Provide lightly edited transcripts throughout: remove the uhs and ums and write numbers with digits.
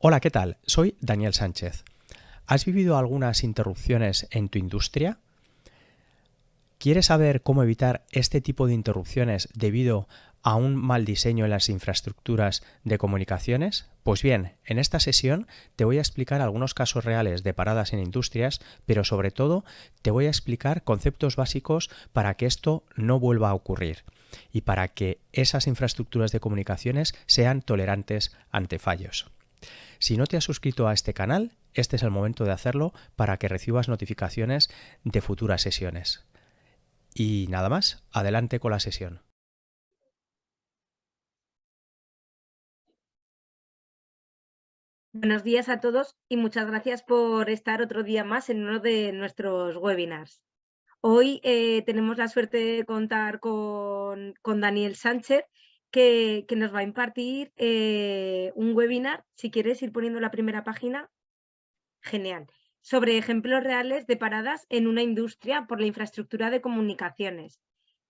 Hola, ¿qué tal? Soy Daniel Sánchez. ¿Has vivido algunas interrupciones en tu industria? ¿Quieres saber cómo evitar este tipo de interrupciones debido a un mal diseño en las infraestructuras de comunicaciones? Pues bien, en esta sesión te voy a explicar algunos casos reales de paradas en industrias, pero sobre todo te voy a explicar conceptos básicos para que esto no vuelva a ocurrir y para que esas infraestructuras de comunicaciones sean tolerantes ante fallos. Si no te has suscrito a este canal, este es el momento de hacerlo para que recibas notificaciones de futuras sesiones. Y nada más, adelante con la sesión. Buenos días a todos y muchas gracias por estar otro día más en uno de nuestros webinars. Hoy tenemos la suerte de contar con Daniel Sánchez, que nos va a impartir un webinar. Si quieres ir poniendo la primera página, genial. Sobre ejemplos reales de paradas en una industria por la infraestructura de comunicaciones.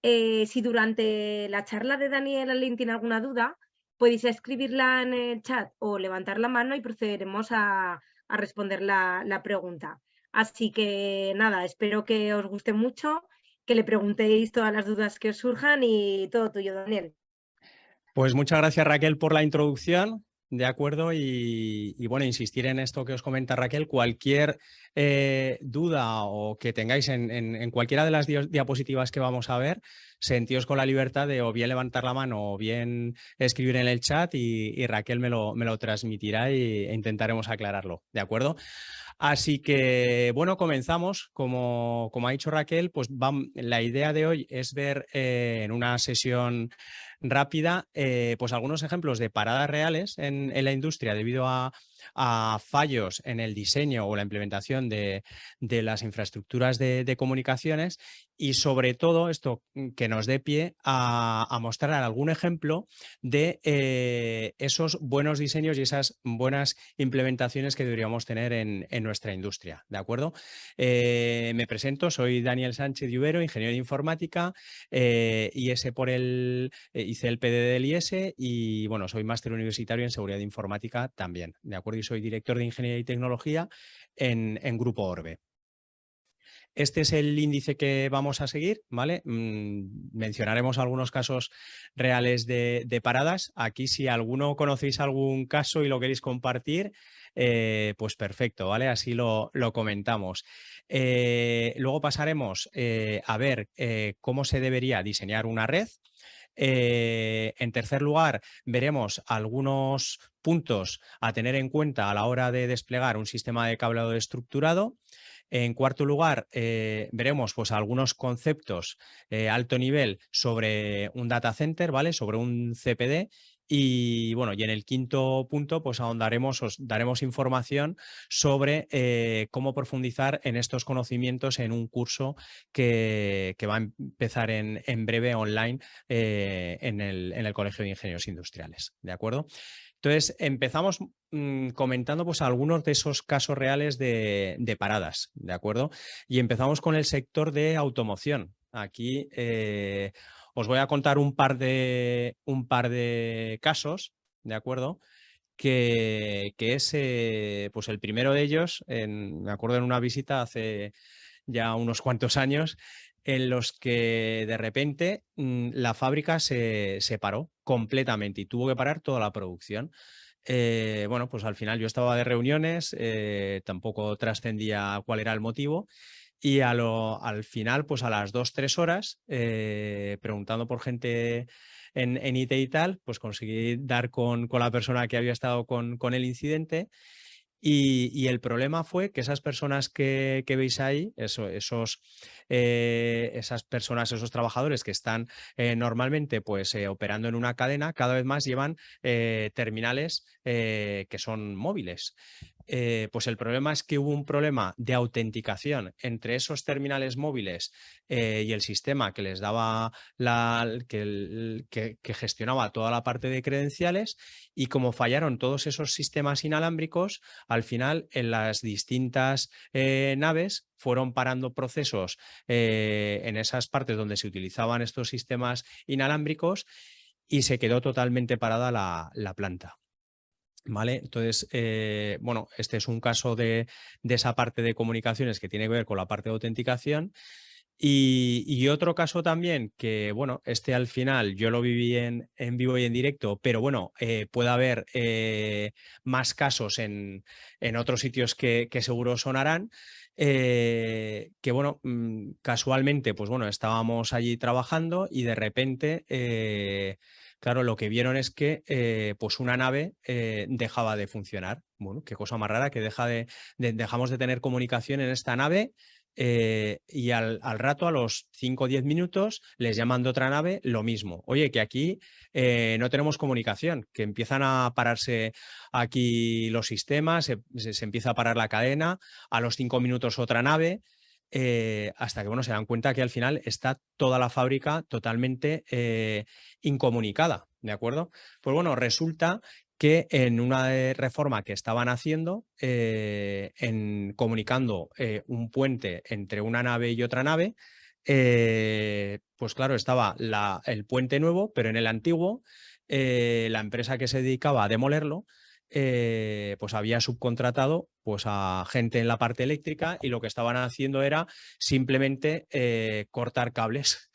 Si durante la charla de Daniel alguien tiene alguna duda, podéis escribirla en el chat o levantar la mano y procederemos a responder la pregunta. Así que nada, espero que os guste mucho, que le preguntéis todas las dudas que os surjan y todo tuyo, Daniel. Pues muchas gracias, Raquel, por la introducción. De acuerdo, y bueno, insistir en esto que os comenta Raquel. Cualquier duda o que tengáis en cualquiera de las diapositivas que vamos a ver, sentíos con la libertad de o bien levantar la mano o bien escribir en el chat y Raquel me lo transmitirá e intentaremos aclararlo. ¿De acuerdo? Así que, bueno, comenzamos. Como ha dicho Raquel, pues la idea de hoy es ver en una sesión rápida pues algunos ejemplos de paradas reales en la industria debido a fallos en el diseño o la implementación de las infraestructuras de comunicaciones, y sobre todo esto que nos dé pie a mostrar algún ejemplo de esos buenos diseños y esas buenas implementaciones que deberíamos tener en nuestra industria. ¿De acuerdo? Me presento, soy Daniel Sánchez Lluvero, ingeniero de informática, IS por hice el PD del IS y bueno, soy máster universitario en seguridad informática también. ¿De acuerdo? Y soy director de ingeniería y tecnología en Grupo Orbe. Este es el índice que vamos a seguir, ¿vale? Mencionaremos algunos casos reales de paradas. Aquí, si alguno conocéis algún caso y lo queréis compartir, pues perfecto, ¿vale? Así lo comentamos. Luego pasaremos a ver cómo se debería diseñar una red. En tercer lugar, veremos algunos puntos a tener en cuenta a la hora de desplegar un sistema de cableado estructurado. En cuarto lugar, veremos pues, algunos conceptos alto nivel sobre un data center, ¿vale? Sobre un CPD. Y bueno, y en el quinto punto, pues ahondaremos, os daremos información sobre cómo profundizar en estos conocimientos en un curso que va a empezar en breve online en el Colegio de Ingenieros Industriales. ¿De acuerdo? Entonces, empezamos comentando pues, algunos de esos casos reales de paradas, ¿de acuerdo? Y empezamos con el sector de automoción. Aquí os voy a contar un par de casos, ¿de acuerdo? Que es pues el primero de ellos, me acuerdo en una visita hace ya unos cuantos años, en los que de repente la fábrica se paró completamente y tuvo que parar toda la producción. Bueno, pues al final yo estaba de reuniones, tampoco trascendía cuál era el motivo. Y al final, pues a las 2, 3 horas, preguntando por gente en IT y tal, pues conseguí dar con la persona que había estado con el incidente. Y el problema fue que esas personas que veis ahí, esas personas, esos trabajadores que están normalmente pues, operando en una cadena, cada vez más llevan terminales que son móviles. Pues el problema es que hubo un problema de autenticación entre esos terminales móviles y el sistema que les daba que gestionaba toda la parte de credenciales, y como fallaron todos esos sistemas inalámbricos, al final en las distintas naves fueron parando procesos en esas partes donde se utilizaban estos sistemas inalámbricos y se quedó totalmente parada la planta. ¿Vale? Entonces, bueno, este es un caso de esa parte de comunicaciones que tiene que ver con la parte de autenticación. Y otro caso también que, bueno, este al final yo lo viví en vivo y en directo, pero bueno, puede haber más casos en otros sitios que seguro sonarán. Que bueno, casualmente, pues bueno, estábamos allí trabajando y de repente, claro, lo que vieron es que pues una nave dejaba de funcionar. Bueno, qué cosa más rara que dejamos de tener comunicación en esta nave. Y al rato, a los 5 o 10 minutos, les llaman de otra nave lo mismo. Oye, que aquí no tenemos comunicación, que empiezan a pararse aquí los sistemas, se empieza a parar la cadena, a los 5 minutos otra nave, hasta que bueno, se dan cuenta que al final está toda la fábrica totalmente incomunicada, ¿de acuerdo? Pues bueno, resulta que en una reforma que estaban haciendo, comunicando un puente entre una nave y otra nave, pues claro, estaba el puente nuevo, pero en el antiguo, la empresa que se dedicaba a demolerlo, pues había subcontratado pues, a gente en la parte eléctrica y lo que estaban haciendo era simplemente cortar cables,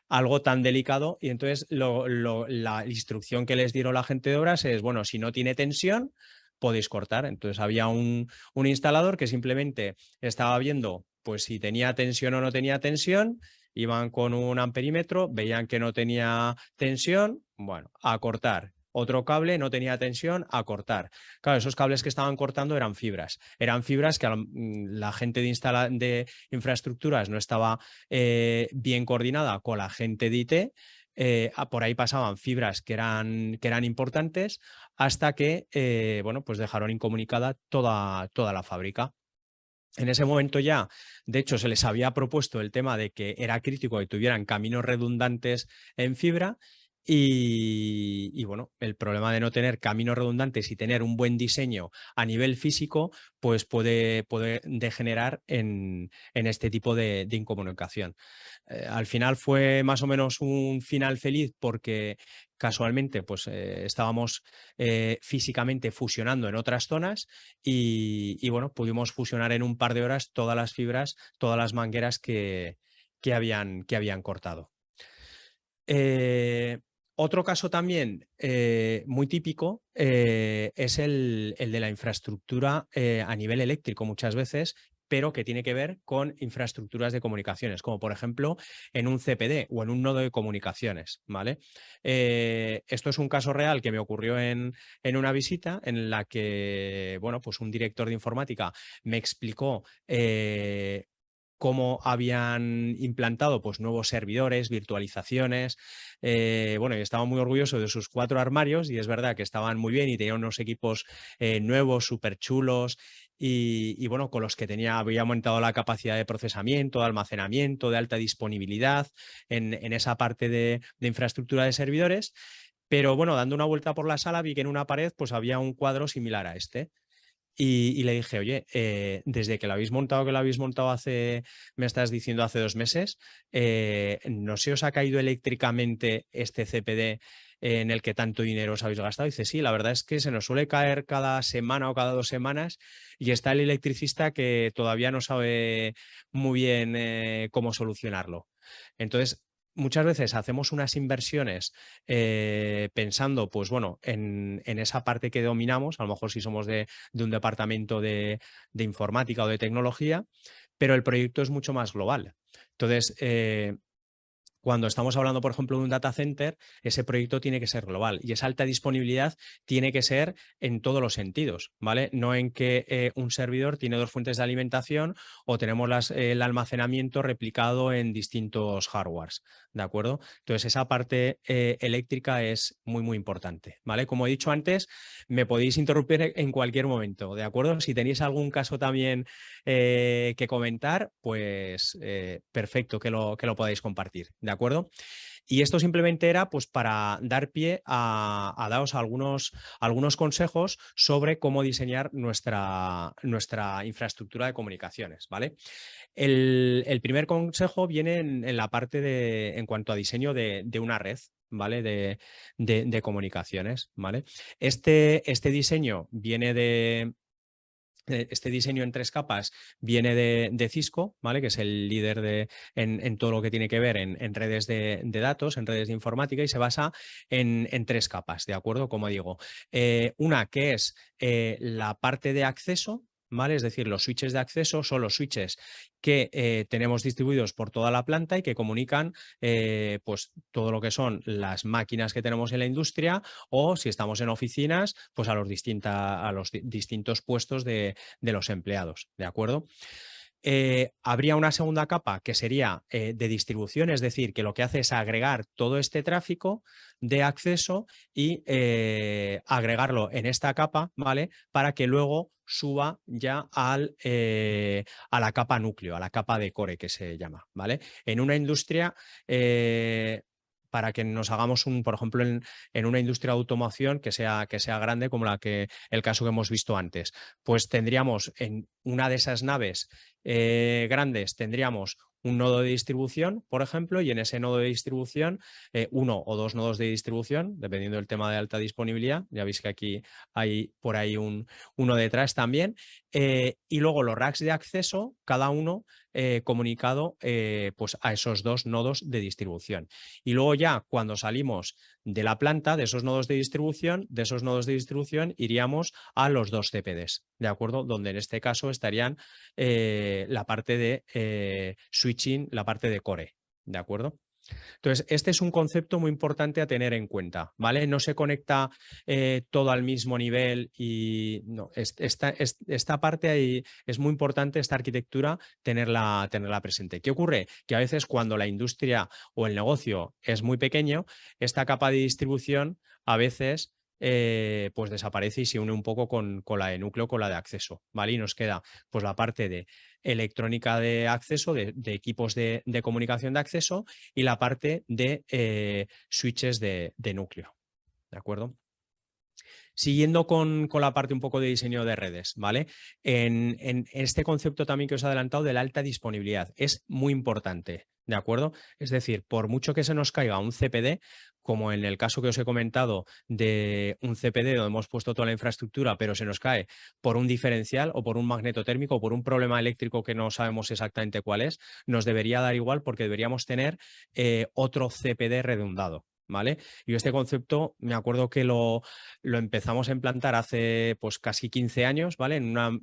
algo tan delicado. Y entonces la instrucción que les dieron la gente de obras es, bueno, si no tiene tensión, podéis cortar. Entonces había un instalador que simplemente estaba viendo pues si tenía tensión o no tenía tensión, iban con un amperímetro, veían que no tenía tensión, bueno, a cortar. Otro cable no tenía tensión, a cortar. Claro, esos cables que estaban cortando eran fibras. Eran fibras que la gente de infraestructuras no estaba bien coordinada con la gente de IT. Por ahí pasaban fibras que eran importantes hasta que bueno, pues dejaron incomunicada toda la fábrica. En ese momento ya, de hecho, se les había propuesto el tema de que era crítico que tuvieran caminos redundantes en fibra y bueno, el problema de no tener caminos redundantes y tener un buen diseño a nivel físico, pues puede degenerar en este tipo de incomunicación. Al final fue más o menos un final feliz porque casualmente pues estábamos físicamente fusionando en otras zonas y bueno, pudimos fusionar en un par de horas todas las fibras, todas las mangueras que habían cortado. Otro caso también muy típico es el de la infraestructura a nivel eléctrico muchas veces, pero que tiene que ver con infraestructuras de comunicaciones, como por ejemplo en un CPD o en un nodo de comunicaciones, ¿vale? Esto es un caso real que me ocurrió en una visita en la que, bueno, pues un director de informática me explicó cómo habían implantado pues, nuevos servidores, virtualizaciones. Bueno, y estaba muy orgulloso de sus 4 armarios y es verdad que estaban muy bien y tenían unos equipos nuevos, súper chulos y, bueno, con los que había aumentado la capacidad de procesamiento, de almacenamiento, de alta disponibilidad en esa parte de infraestructura de servidores. Pero bueno, dando una vuelta por la sala vi que en una pared pues había un cuadro similar a este. Y le dije, oye, desde que lo habéis montado me estás diciendo hace 2 meses, ¿no se os ha caído eléctricamente este CPD en el que tanto dinero os habéis gastado? Y dice, sí, la verdad es que se nos suele caer cada semana o cada 2 semanas y está el electricista que todavía no sabe muy bien cómo solucionarlo. Entonces, muchas veces hacemos unas inversiones pensando, pues bueno, en esa parte que dominamos, a lo mejor si somos de un departamento de informática o de tecnología, pero el proyecto es mucho más global. Entonces, cuando estamos hablando, por ejemplo, de un data center, ese proyecto tiene que ser global y esa alta disponibilidad tiene que ser en todos los sentidos, ¿vale? No en que un servidor tiene 2 fuentes de alimentación o tenemos el almacenamiento replicado en distintos hardwares, ¿de acuerdo? Entonces, esa parte eléctrica es muy, muy importante, ¿vale? Como he dicho antes, me podéis interrumpir en cualquier momento, ¿de acuerdo? Si tenéis algún caso también que comentar, pues perfecto que lo podáis compartir, ¿de acuerdo? Y esto simplemente era pues para dar pie a daros algunos consejos sobre cómo diseñar nuestra infraestructura de comunicaciones, ¿vale? El primer consejo viene en la parte en cuanto a diseño de una red, ¿vale? De comunicaciones, ¿vale? Este diseño viene de... Este diseño en 3 capas viene de Cisco, ¿vale? Que es el líder en todo lo que tiene que ver en redes de datos, en redes de informática, y se basa en 3 capas, ¿de acuerdo? Como digo, una que es la parte de acceso, ¿vale? Es decir, los switches de acceso son los switches que tenemos distribuidos por toda la planta y que comunican pues todo lo que son las máquinas que tenemos en la industria, o si estamos en oficinas, pues a los distintos puestos de los empleados, ¿de acuerdo? Habría una segunda capa que sería de distribución, es decir, que lo que hace es agregar todo este tráfico de acceso y agregarlo en esta capa, ¿vale? Para que luego suba ya a la capa núcleo, a la capa de core que se llama, ¿vale? En una industria... para que nos hagamos por ejemplo, en una industria de automoción que sea grande, como el caso que hemos visto antes, pues tendríamos en una de esas naves grandes, tendríamos un nodo de distribución, por ejemplo, y en ese nodo de distribución, 1 o 2 nodos de distribución, dependiendo del tema de alta disponibilidad. Ya veis que aquí hay por ahí uno detrás también. Y luego los racks de acceso, cada uno comunicado pues a esos 2 nodos de distribución. Y luego ya cuando salimos de la planta, de esos nodos de distribución, iríamos a los 2 CPDs, ¿de acuerdo? Donde en este caso estarían la parte de switching, la parte de core, ¿de acuerdo? Entonces, este es un concepto muy importante a tener en cuenta, ¿vale? No se conecta todo al mismo nivel y no, esta parte ahí es muy importante, esta arquitectura, tenerla presente. ¿Qué ocurre? Que a veces cuando la industria o el negocio es muy pequeño, esta capa de distribución a veces pues desaparece y se une un poco con la de núcleo, con la de acceso, ¿vale? Y nos queda pues la parte de electrónica de acceso, de equipos de comunicación de acceso, y la parte de switches de núcleo, ¿de acuerdo? Siguiendo con la parte un poco de diseño de redes, ¿vale? En este concepto también que os he adelantado de la alta disponibilidad, es muy importante, ¿de acuerdo? Es decir, por mucho que se nos caiga un CPD, como en el caso que os he comentado de un CPD donde hemos puesto toda la infraestructura, pero se nos cae por un diferencial o por un magneto térmico o por un problema eléctrico que no sabemos exactamente cuál es, nos debería dar igual porque deberíamos tener otro CPD redundado, ¿vale? Y este concepto me acuerdo que lo empezamos a implantar hace pues casi 15 años, ¿vale? En una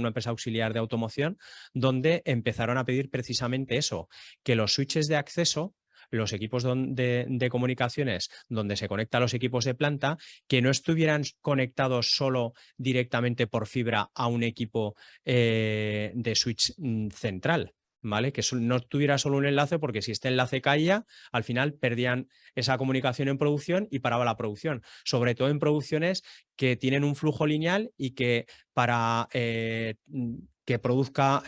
empresa auxiliar de automoción, donde empezaron a pedir precisamente eso, que los switches de acceso, los equipos de comunicaciones donde se conectan los equipos de planta, que no estuvieran conectados solo directamente por fibra a un equipo de switch central, ¿vale? Que no tuviera solo un enlace, porque si este enlace caía, al final perdían esa comunicación en producción y paraba la producción, sobre todo en producciones que tienen un flujo lineal y que para que produzca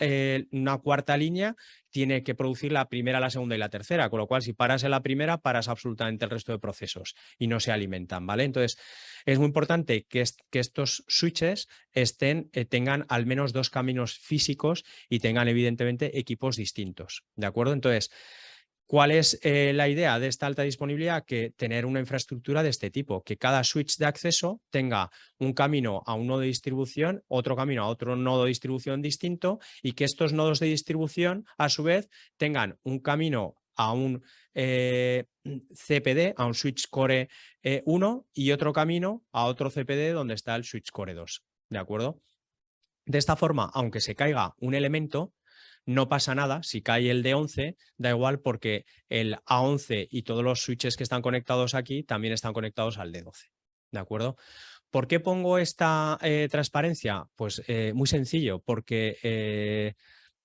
una cuarta línea tiene que producir la primera, la segunda y la tercera, con lo cual si paras en la primera, paras absolutamente el resto de procesos y no se alimentan, ¿vale? Entonces es muy importante que estos switches tengan al menos 2 caminos físicos y tengan evidentemente equipos distintos, ¿de acuerdo? Entonces, ¿cuál es la idea de esta alta disponibilidad? Que tener una infraestructura de este tipo, que cada switch de acceso tenga un camino a un nodo de distribución, otro camino a otro nodo de distribución distinto, y que estos nodos de distribución, a su vez, tengan un camino a un CPD, a un switch core 1, y otro camino a otro CPD donde está el switch core 2, ¿de acuerdo? De esta forma, aunque se caiga un elemento, no pasa nada. Si cae el D11, da igual, porque el A11 y todos los switches que están conectados aquí también están conectados al D12. ¿De acuerdo? ¿Por qué pongo esta transparencia? Pues muy sencillo, porque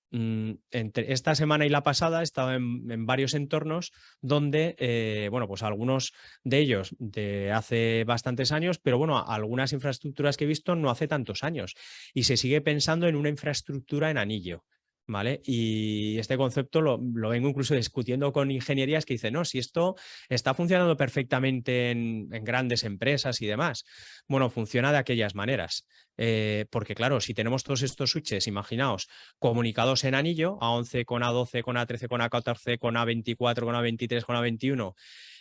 entre esta semana y la pasada he estado en varios entornos donde, bueno, pues algunos de ellos de hace bastantes años, pero bueno, algunas infraestructuras que he visto no hace tantos años, y se sigue pensando en una infraestructura en anillo. ¿vale? Y este concepto lo vengo incluso discutiendo con ingenierías que dicen, no, si esto está funcionando perfectamente en grandes empresas y demás. Bueno, funciona de aquellas maneras. Porque claro, si tenemos todos estos switches, imaginaos, comunicados en anillo, A11 con A12, con A13, con A14, con A24, con A23, con A21,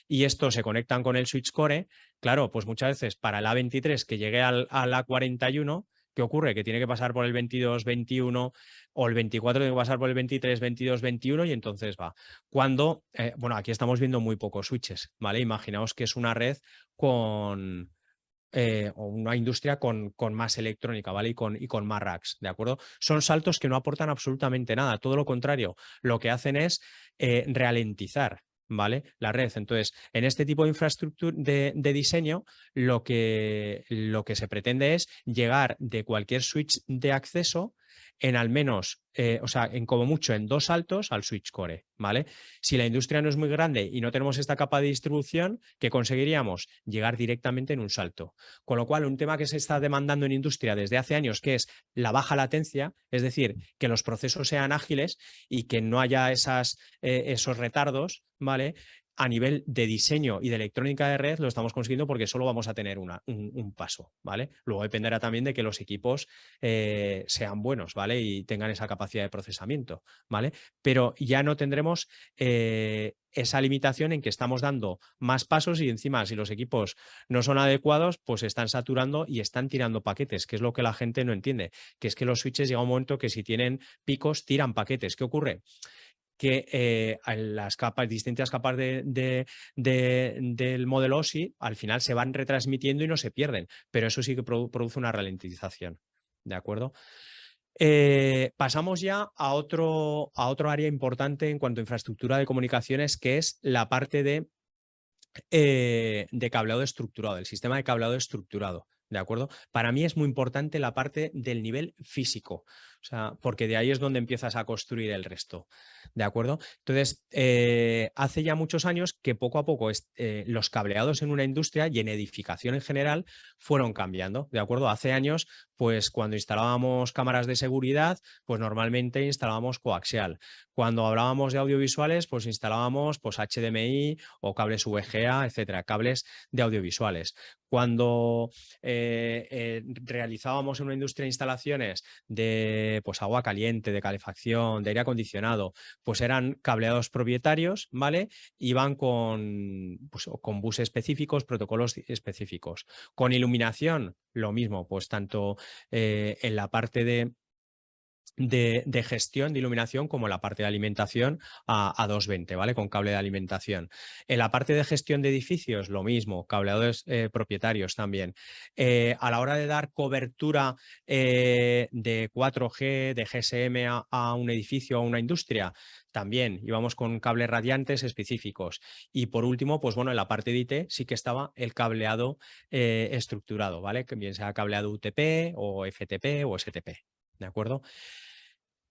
y estos se conectan con el switch core, claro, pues muchas veces para el A23 que llegue al A41, ¿qué ocurre? Que tiene que pasar por el 22, 21 o el 24 tiene que pasar por el 23, 22, 21 y entonces va. Cuando, bueno, aquí estamos viendo muy pocos switches, ¿vale? Imaginaos que es una red con, o una industria con más electrónica, ¿vale? Y con más racks, ¿de acuerdo? Son saltos que no aportan absolutamente nada, todo lo contrario, lo que hacen es ralentizar, ¿vale? La red. Entonces, en este tipo de infraestructura de diseño, lo que se pretende es llegar de cualquier switch de acceso en al menos, o sea, en como mucho en 2 saltos al switch core, ¿vale? Si la industria no es muy grande y no tenemos esta capa de distribución, ¿qué conseguiríamos? Llegar directamente en un salto. Con lo cual, un tema que se está demandando en industria desde hace años, que es la baja latencia, es decir, que los procesos sean ágiles y que no haya esos retardos, ¿vale? A nivel de diseño y de electrónica de red lo estamos consiguiendo porque solo vamos a tener un paso, ¿vale? Luego dependerá también de que los equipos sean buenos, ¿vale? Y tengan esa capacidad de procesamiento, ¿vale? Pero ya no tendremos esa limitación en que estamos dando más pasos y encima si los equipos no son adecuados, pues están saturando y están tirando paquetes, que es lo que la gente no entiende, que es que los switches llega un momento que si tienen picos, tiran paquetes. ¿Qué ocurre? Que las capas, distintas capas del modelo OSI al final se van retransmitiendo y no se pierden, pero eso sí que produce una ralentización, ¿de acuerdo? Pasamos ya a otro área importante en cuanto a infraestructura de comunicaciones, que es la parte de cableado estructurado, el sistema de cableado estructurado. ¿De acuerdo? Para mí es muy importante la parte del nivel físico, o sea, porque de ahí es donde empiezas a construir el resto. ¿De acuerdo? Entonces, hace ya muchos años que poco a poco los cableados en una industria y en edificación en general fueron cambiando. ¿De acuerdo? Hace años, pues cuando instalábamos cámaras de seguridad, pues normalmente instalábamos coaxial. Cuando hablábamos de audiovisuales, pues instalábamos pues HDMI o cables VGA, etcétera, cables de audiovisuales. Cuando realizábamos en una industria instalaciones de pues, agua caliente, de calefacción, de aire acondicionado, pues eran cableados propietarios, ¿vale? Iban con bus específicos, protocolos específicos. Con iluminación, lo mismo, pues tanto en la parte de gestión de iluminación como la parte de alimentación a 220, ¿vale? Con cable de alimentación. En la parte de gestión de edificios, lo mismo, cableadores propietarios también. A la hora de dar cobertura de 4G, de GSM a un edificio, a una industria, también íbamos con cables radiantes específicos. Y por último, pues bueno, en la parte de IT sí que estaba el cableado estructurado, ¿vale? Que bien sea cableado UTP o FTP o STP, ¿de acuerdo?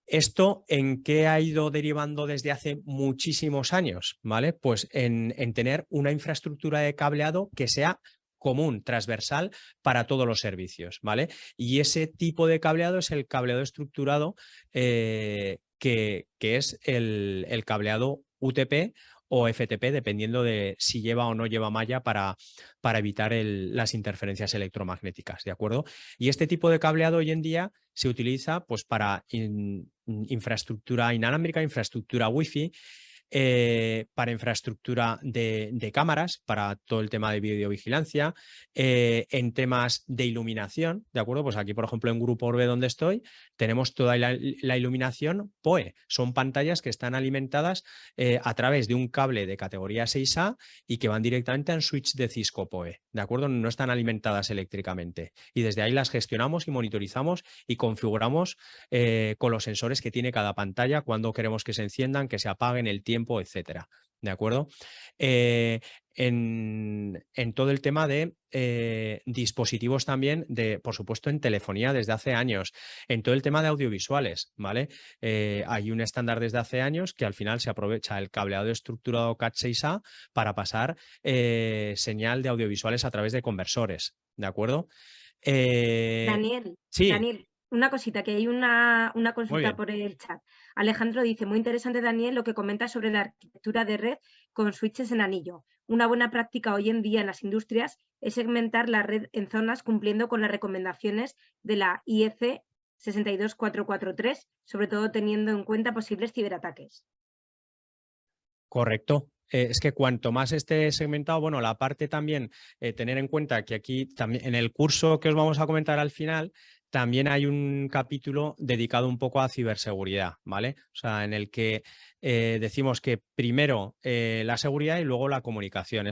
¿Esto en qué ha ido derivando desde hace muchísimos años? ¿Vale? Pues en tener una infraestructura de cableado que sea común, transversal para todos los servicios, ¿vale? Y ese tipo de cableado es el cableado estructurado que es el cableado UTP o FTP, dependiendo de si lleva o no lleva malla para evitar las interferencias electromagnéticas, ¿de acuerdo? Y este tipo de cableado hoy en día se utiliza pues, para infraestructura inalámbrica, infraestructura Wi-Fi, para infraestructura de cámaras, para todo el tema de videovigilancia, en temas de iluminación, ¿de acuerdo? Pues aquí, por ejemplo, en Grupo Orbe, donde estoy, tenemos toda la iluminación PoE. Son pantallas que están alimentadas a través de un cable de categoría 6A y que van directamente a un switch de Cisco PoE, ¿de acuerdo? No están alimentadas eléctricamente. Y desde ahí las gestionamos y monitorizamos y configuramos con los sensores que tiene cada pantalla, cuando queremos que se enciendan, que se apaguen, el tiempo, etcétera. ¿De acuerdo? Eh, en todo el tema de dispositivos también, por supuesto, en telefonía desde hace años, en todo el tema de audiovisuales, ¿vale? Hay un estándar desde hace años que al final se aprovecha el cableado estructurado Cat6A para pasar señal de audiovisuales a través de conversores, ¿de acuerdo? Daniel, Sí, Daniel. Una cosita, que hay una Muy consulta bien. por el chat. Alejandro dice, muy interesante, Daniel, lo que comenta sobre la arquitectura de red con switches en anillo. Una buena práctica hoy en día en las industrias es segmentar la red en zonas cumpliendo con las recomendaciones de la IEC 62443, sobre todo teniendo en cuenta posibles ciberataques. Correcto. Es que cuanto más esté segmentado, bueno, la parte también, tener en cuenta que aquí también en el curso que os vamos a comentar al final, también hay un capítulo dedicado un poco a ciberseguridad, ¿vale? O sea, en el que decimos que primero la seguridad y luego la comunicación.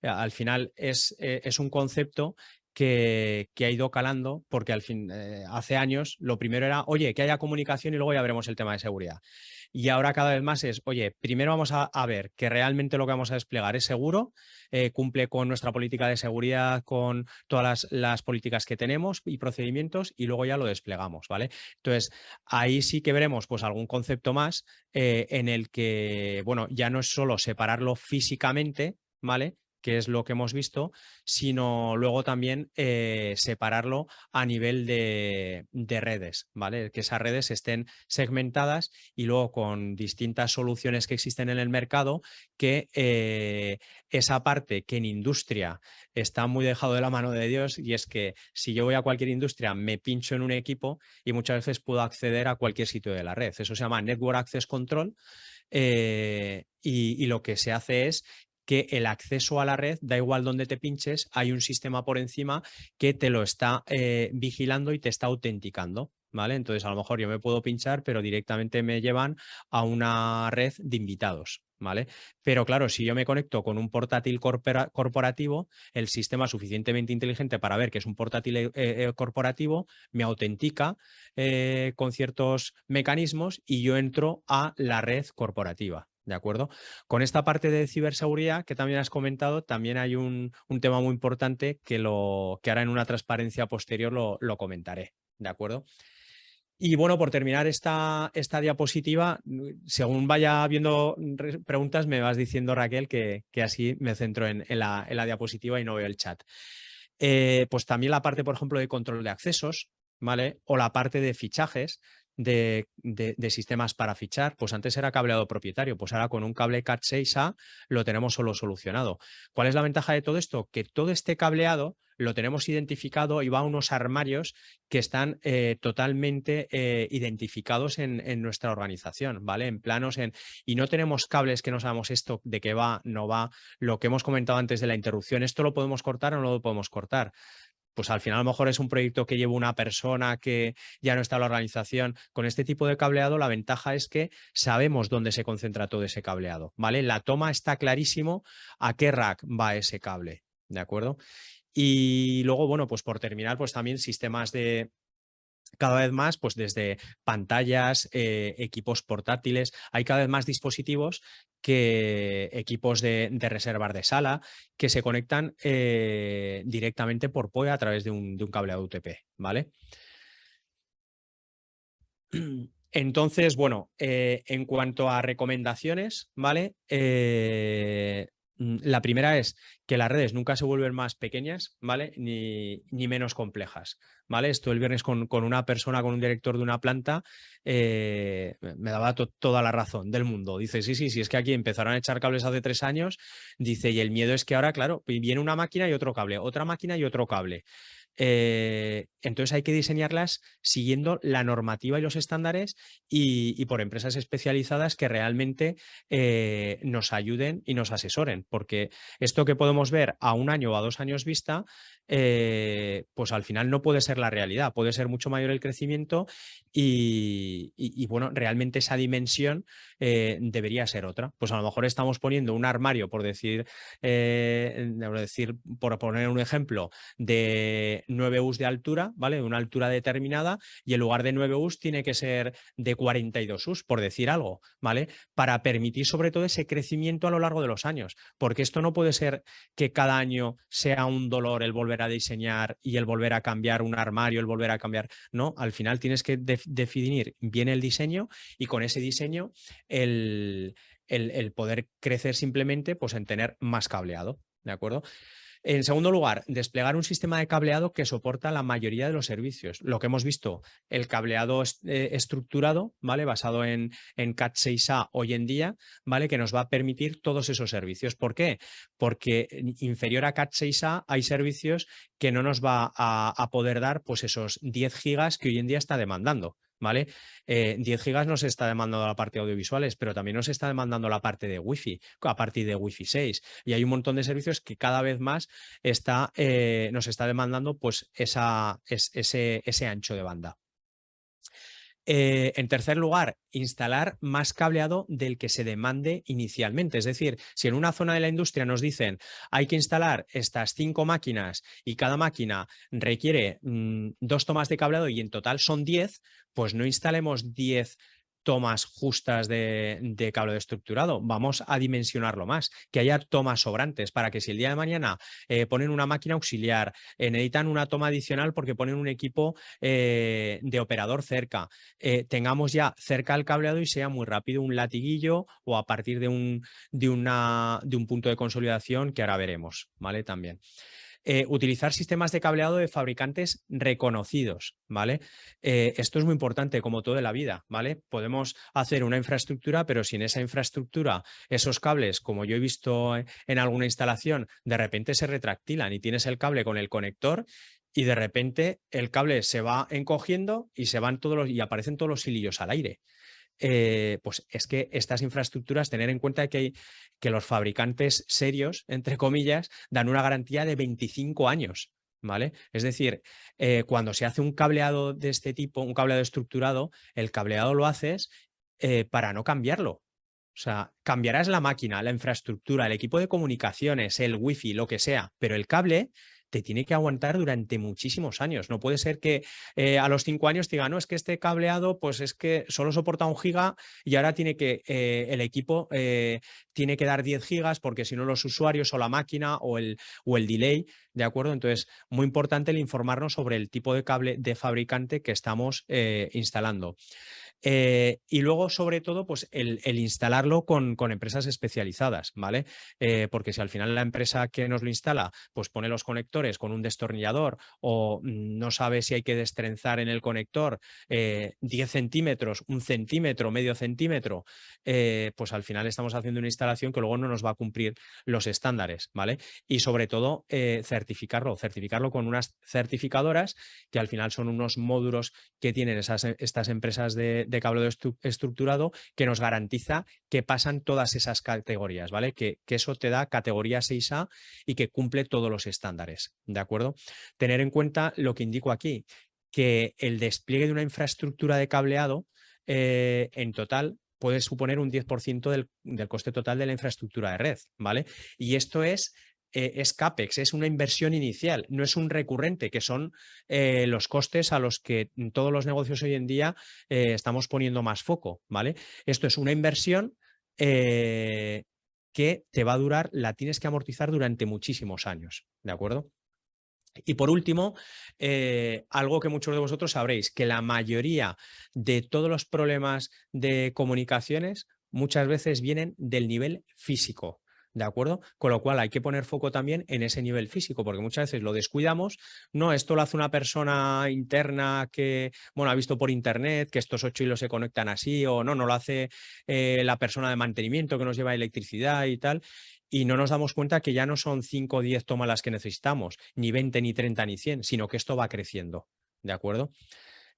Al final es un concepto que ha ido calando porque al fin, hace años lo primero era, oye, que haya comunicación y luego ya veremos el tema de seguridad. Y ahora cada vez más es, oye, primero vamos a ver que realmente lo que vamos a desplegar es seguro, cumple con nuestra política de seguridad, con todas las políticas que tenemos y procedimientos, y luego ya lo desplegamos, ¿vale? Entonces, ahí sí que veremos pues algún concepto más en el que, bueno, ya no es solo separarlo físicamente, ¿vale? Que es lo que hemos visto, sino luego también separarlo a nivel de redes, ¿vale? Que esas redes estén segmentadas y luego con distintas soluciones que existen en el mercado, que esa parte que en industria está muy dejado de la mano de Dios, y es que si yo voy a cualquier industria me pincho en un equipo y muchas veces puedo acceder a cualquier sitio de la red. Eso se llama Network Access Control, y lo que se hace es que el acceso a la red, da igual donde te pinches, hay un sistema por encima que te lo está vigilando y te está autenticando, ¿vale? Entonces, a lo mejor yo me puedo pinchar, pero directamente me llevan a una red de invitados, ¿vale? Pero claro, si yo me conecto con un portátil corporativo, el sistema suficientemente inteligente para ver que es un portátil corporativo, me autentica con ciertos mecanismos y yo entro a la red corporativa. ¿De acuerdo? Con esta parte de ciberseguridad que también has comentado, también hay un tema muy importante que ahora en una transparencia posterior lo comentaré. ¿De acuerdo? Y bueno, por terminar esta diapositiva, según vaya viendo preguntas, me vas diciendo, Raquel, que así me centro en la diapositiva y no veo el chat. Pues también la parte, por ejemplo, de control de accesos, ¿vale? O la parte de fichajes de sistemas para fichar. Pues antes era cableado propietario, pues ahora con un cable Cat6A lo tenemos solo solucionado. ¿Cuál es la ventaja de todo esto? Que todo este cableado lo tenemos identificado y va a unos armarios que están totalmente identificados en nuestra organización, ¿vale? En planos, y no tenemos cables que no sabemos esto de qué va, no va, lo que hemos comentado antes de la interrupción, esto lo podemos cortar o no lo podemos cortar. Pues al final a lo mejor es un proyecto que lleva una persona que ya no está en la organización. Con este tipo de cableado la ventaja es que sabemos dónde se concentra todo ese cableado, ¿vale? La toma está clarísimo a qué rack va ese cable, ¿de acuerdo? Y luego, bueno, pues por terminar, pues también sistemas de, cada vez más, pues desde pantallas, equipos portátiles, hay cada vez más dispositivos equipos de reservar de sala que se conectan directamente por PoE a través de un cableado UTP, ¿vale? Entonces, bueno, en cuanto a recomendaciones, ¿vale? La primera es que las redes nunca se vuelven más pequeñas, ¿vale? Ni menos complejas, ¿vale? Esto el viernes con una persona, con un director de una planta, me daba toda la razón del mundo. Dice, sí, es que aquí empezaron a echar cables hace 3 años, dice, y el miedo es que ahora, claro, viene una máquina y otro cable, otra máquina y otro cable. Entonces hay que diseñarlas siguiendo la normativa y los estándares y por empresas especializadas que realmente nos ayuden y nos asesoren, porque esto que podemos ver a 1 año o a 2 años vista, pues al final no puede ser la realidad, puede ser mucho mayor el crecimiento bueno, realmente esa dimensión debería ser otra. Pues a lo mejor estamos poniendo un armario, por decir, por poner un ejemplo, de 9 U's de altura, ¿vale? De una altura determinada, y en lugar de 9 U's tiene que ser de 42 U's, por decir algo, ¿vale? Para permitir sobre todo ese crecimiento a lo largo de los años, porque esto no puede ser que cada año sea un dolor el volver a diseñar y el volver a cambiar un armario, el volver a cambiar, no, al final tienes que definir bien el diseño y con ese diseño el poder crecer simplemente pues en tener más cableado, ¿de acuerdo? En segundo lugar, desplegar un sistema de cableado que soporta la mayoría de los servicios. Lo que hemos visto, el cableado estructurado, ¿vale? Basado en Cat6a hoy en día, ¿vale? Que nos va a permitir todos esos servicios. ¿Por qué? Porque inferior a Cat6a hay servicios que no nos va a poder dar pues esos 10 gigas que hoy en día está demandando. ¿Vale? 10 gigas nos está demandando la parte de audiovisuales, pero también nos está demandando la parte de Wi-Fi, a partir de Wi-Fi 6. Y hay un montón de servicios que cada vez más nos está demandando pues ese ancho de banda. En tercer lugar, instalar más cableado del que se demande inicialmente. Es decir, si en una zona de la industria nos dicen hay que instalar estas 5 máquinas y cada máquina requiere 2 tomas de cableado y en total son 10, pues no instalemos 10 tomas justas de cableado estructurado. Vamos a dimensionarlo más, que haya tomas sobrantes para que si el día de mañana ponen una máquina auxiliar, necesitan una toma adicional porque ponen un equipo de operador cerca, tengamos ya cerca el cableado y sea muy rápido un latiguillo o a partir de un punto de consolidación que ahora veremos, ¿vale? También. Utilizar sistemas de cableado de fabricantes reconocidos, ¿vale? Esto es muy importante, como todo en la vida, ¿vale? Podemos hacer una infraestructura, pero si en esa infraestructura esos cables, como yo he visto en alguna instalación, de repente se retractilan y tienes el cable con el conector y de repente el cable se va encogiendo y y aparecen todos los hilillos al aire. Pues es que estas infraestructuras, tener en cuenta que los fabricantes serios, entre comillas, dan una garantía de 25 años, ¿vale? Es decir, cuando se hace un cableado de este tipo, un cableado estructurado, el cableado lo haces para no cambiarlo. O sea, cambiarás la máquina, la infraestructura, el equipo de comunicaciones, el wifi, lo que sea, pero el cable te tiene que aguantar durante muchísimos años. No puede ser que a los 5 años te digan, no, es que este cableado pues es que solo soporta 1 giga y ahora el equipo tiene que dar 10 gigas porque si no los usuarios o la máquina o el delay, ¿de acuerdo? Entonces, muy importante el informarnos sobre el tipo de cable de fabricante que estamos instalando. Y luego, sobre todo, pues el instalarlo con empresas especializadas, ¿vale? Porque si al final la empresa que nos lo instala pues pone los conectores con un destornillador o no sabe si hay que destrenzar en el conector 10 centímetros, 1 centímetro, medio centímetro, pues al final estamos haciendo una instalación que luego no nos va a cumplir los estándares, ¿vale? Y sobre todo certificarlo con unas certificadoras que al final son unos módulos que tienen estas empresas de cableado estructurado que nos garantiza que pasan todas esas categorías, ¿vale? Que eso te da categoría 6A y que cumple todos los estándares, ¿de acuerdo? Tener en cuenta lo que indico aquí, que el despliegue de una infraestructura de cableado en total puede suponer un 10% del coste total de la infraestructura de red, ¿vale? Y esto es CAPEX, es una inversión inicial, no es un recurrente, que son los costes a los que todos los negocios hoy en día estamos poniendo más foco, ¿vale? Esto es una inversión que te va a durar, la tienes que amortizar durante muchísimos años, ¿de acuerdo? Y por último, algo que muchos de vosotros sabréis, que la mayoría de todos los problemas de comunicaciones muchas veces vienen del nivel físico. ¿De acuerdo? Con lo cual hay que poner foco también en ese nivel físico, porque muchas veces lo descuidamos. No, esto lo hace una persona interna que, bueno, ha visto por internet que estos 8 hilos se conectan así, o no lo hace la persona de mantenimiento que nos lleva electricidad y tal. Y no nos damos cuenta que ya no son 5 o 10 tomas las que necesitamos, ni 20, ni 30, ni 100, sino que esto va creciendo. ¿De acuerdo?